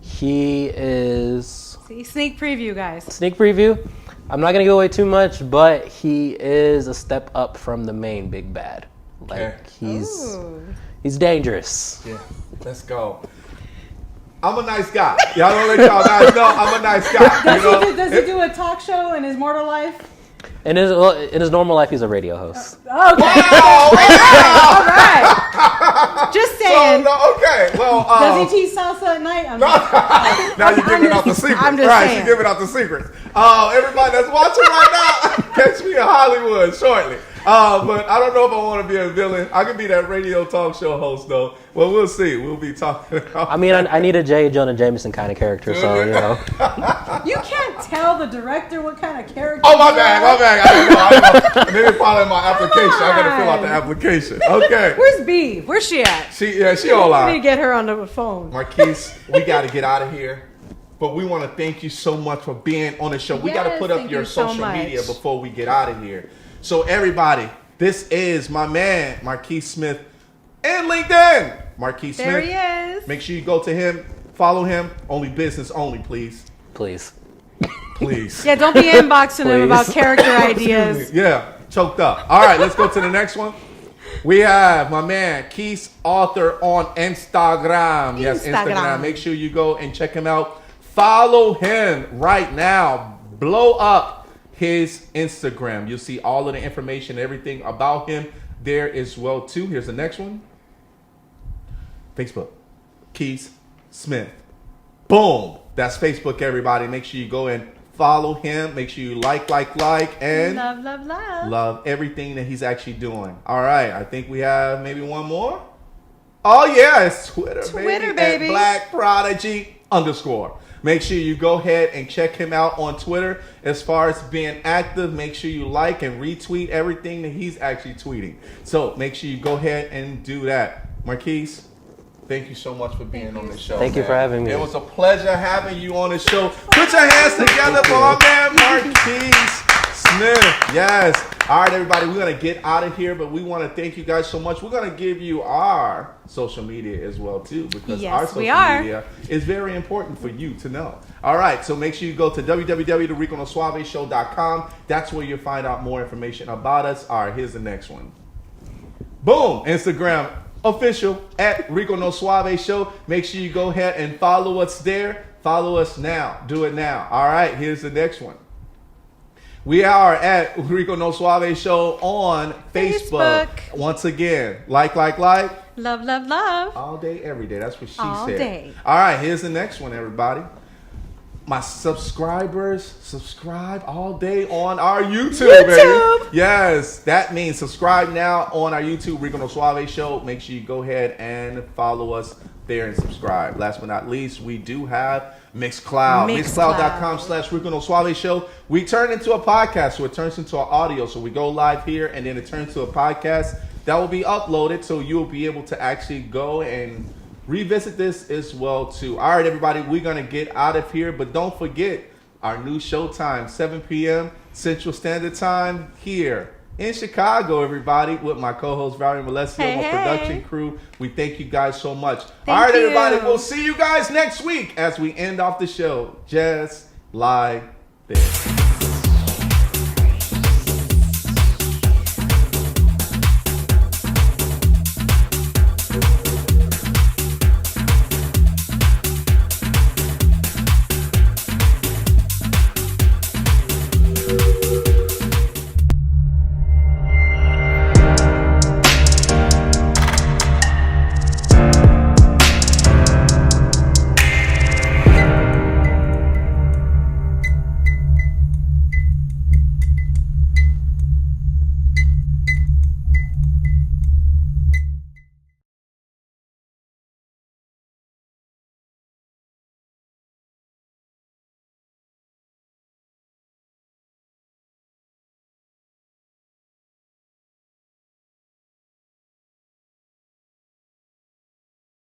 He is See, sneak preview, guys. sneak preview. I'm not gonna give away too much, but he is a step up from the main big bad. Like Okay. he's dangerous. Yeah, let's go. I'm a nice guy. Y'all don't let y'all guys know I'm a nice guy. Does he do a talk show in his mortal life? In his normal life, he's a radio host. Okay. Wow, All right. Just saying. okay. Well, Does he teach salsa at night? now you're giving out the secrets. I'm just Right, saying. she's giving out the secrets. Everybody that's watching right now, catch me in Hollywood shortly. But I don't know if I want to be a villain. I could be that radio talk show host, though. Well, we'll see. We'll be talking about I mean, I need a J. Jonah Jameson kind of character, so You can't tell the director what kind of character? Oh, my bad. I don't know. Maybe probably my application. I got to fill out the application. Okay. Where's B? Where's she at? She We online. need to get her on the phone. Marquise, we got to get out of here. But we want to thank you so much for being on the show. We got to Yes, put up thank your you so social much. media before we get out of here. So everybody, this is my man, Marquise Smith, and LinkedIn. Marquise There Smith. he is. Make sure you go to him, follow him. Only business only, please. Please. Please. Yeah, don't be inboxing him about Please. character ideas. Yeah, choked up. All right, let's go to the next one. We have my man, Keith Author on Instagram. Yes, Instagram. Make sure you go and check him out. Follow him right now. Blow up his Instagram. You'll see all of the information, everything about him there as well, too. Here's the next one. Facebook. Keith Smith. Boom. That's Facebook, everybody. Make sure you go and follow him. Make sure you like, and love everything that he's actually doing. All right. I think we have maybe one more. Oh, yeah. It's Twitter, baby. At Black Prodigy _ Make sure you go ahead and check him out on Twitter. As far as being active, make sure you like and retweet everything that he's actually tweeting. So make sure you go ahead and do that. Marquise, thank you so much for being on the show. Thank you for having me. It was a pleasure having you on the show. Put your hands together for our man, Marquise Smith. Yes. All right, everybody, we're going to get out of here, but we want to thank you guys so much. We're going to give you our social media as well, too, because our social media is very important for you to know. All right, so make sure you go to www.riconosuaveshow.com. That's where you'll find out more information about us. All right, here's the next one. Boom, Instagram official at Rico No Suave Show. Make sure you go ahead and follow us there. Follow us now. Do it now. All right, here's the next one. We are at Rico No Suave Show on Facebook. Once again, like. Love. All day, every day. That's what she All said. day. All right, here's the next one, everybody. My subscribers, subscribe all day on our YouTube, baby. Yes, that means subscribe now on our YouTube, Rico No Suave Show. Make sure you go ahead and follow us there and subscribe. Last but not least, we do have Mixcloud. Mixcloud.com/Rico No Suave Show. We turn into a podcast, so it turns into an audio. So we go live here, and then it turns to a podcast that will be uploaded, so you'll be able to actually go and revisit this as well, too. All right, everybody, we're going to get out of here, but don't forget our new show time, 7 p.m. Central Standard Time here in Chicago, everybody, with my co-host, Valerie Malesio, my production crew. We thank you guys so much. All right, everybody, we'll see you guys next week as we end off the show just like this.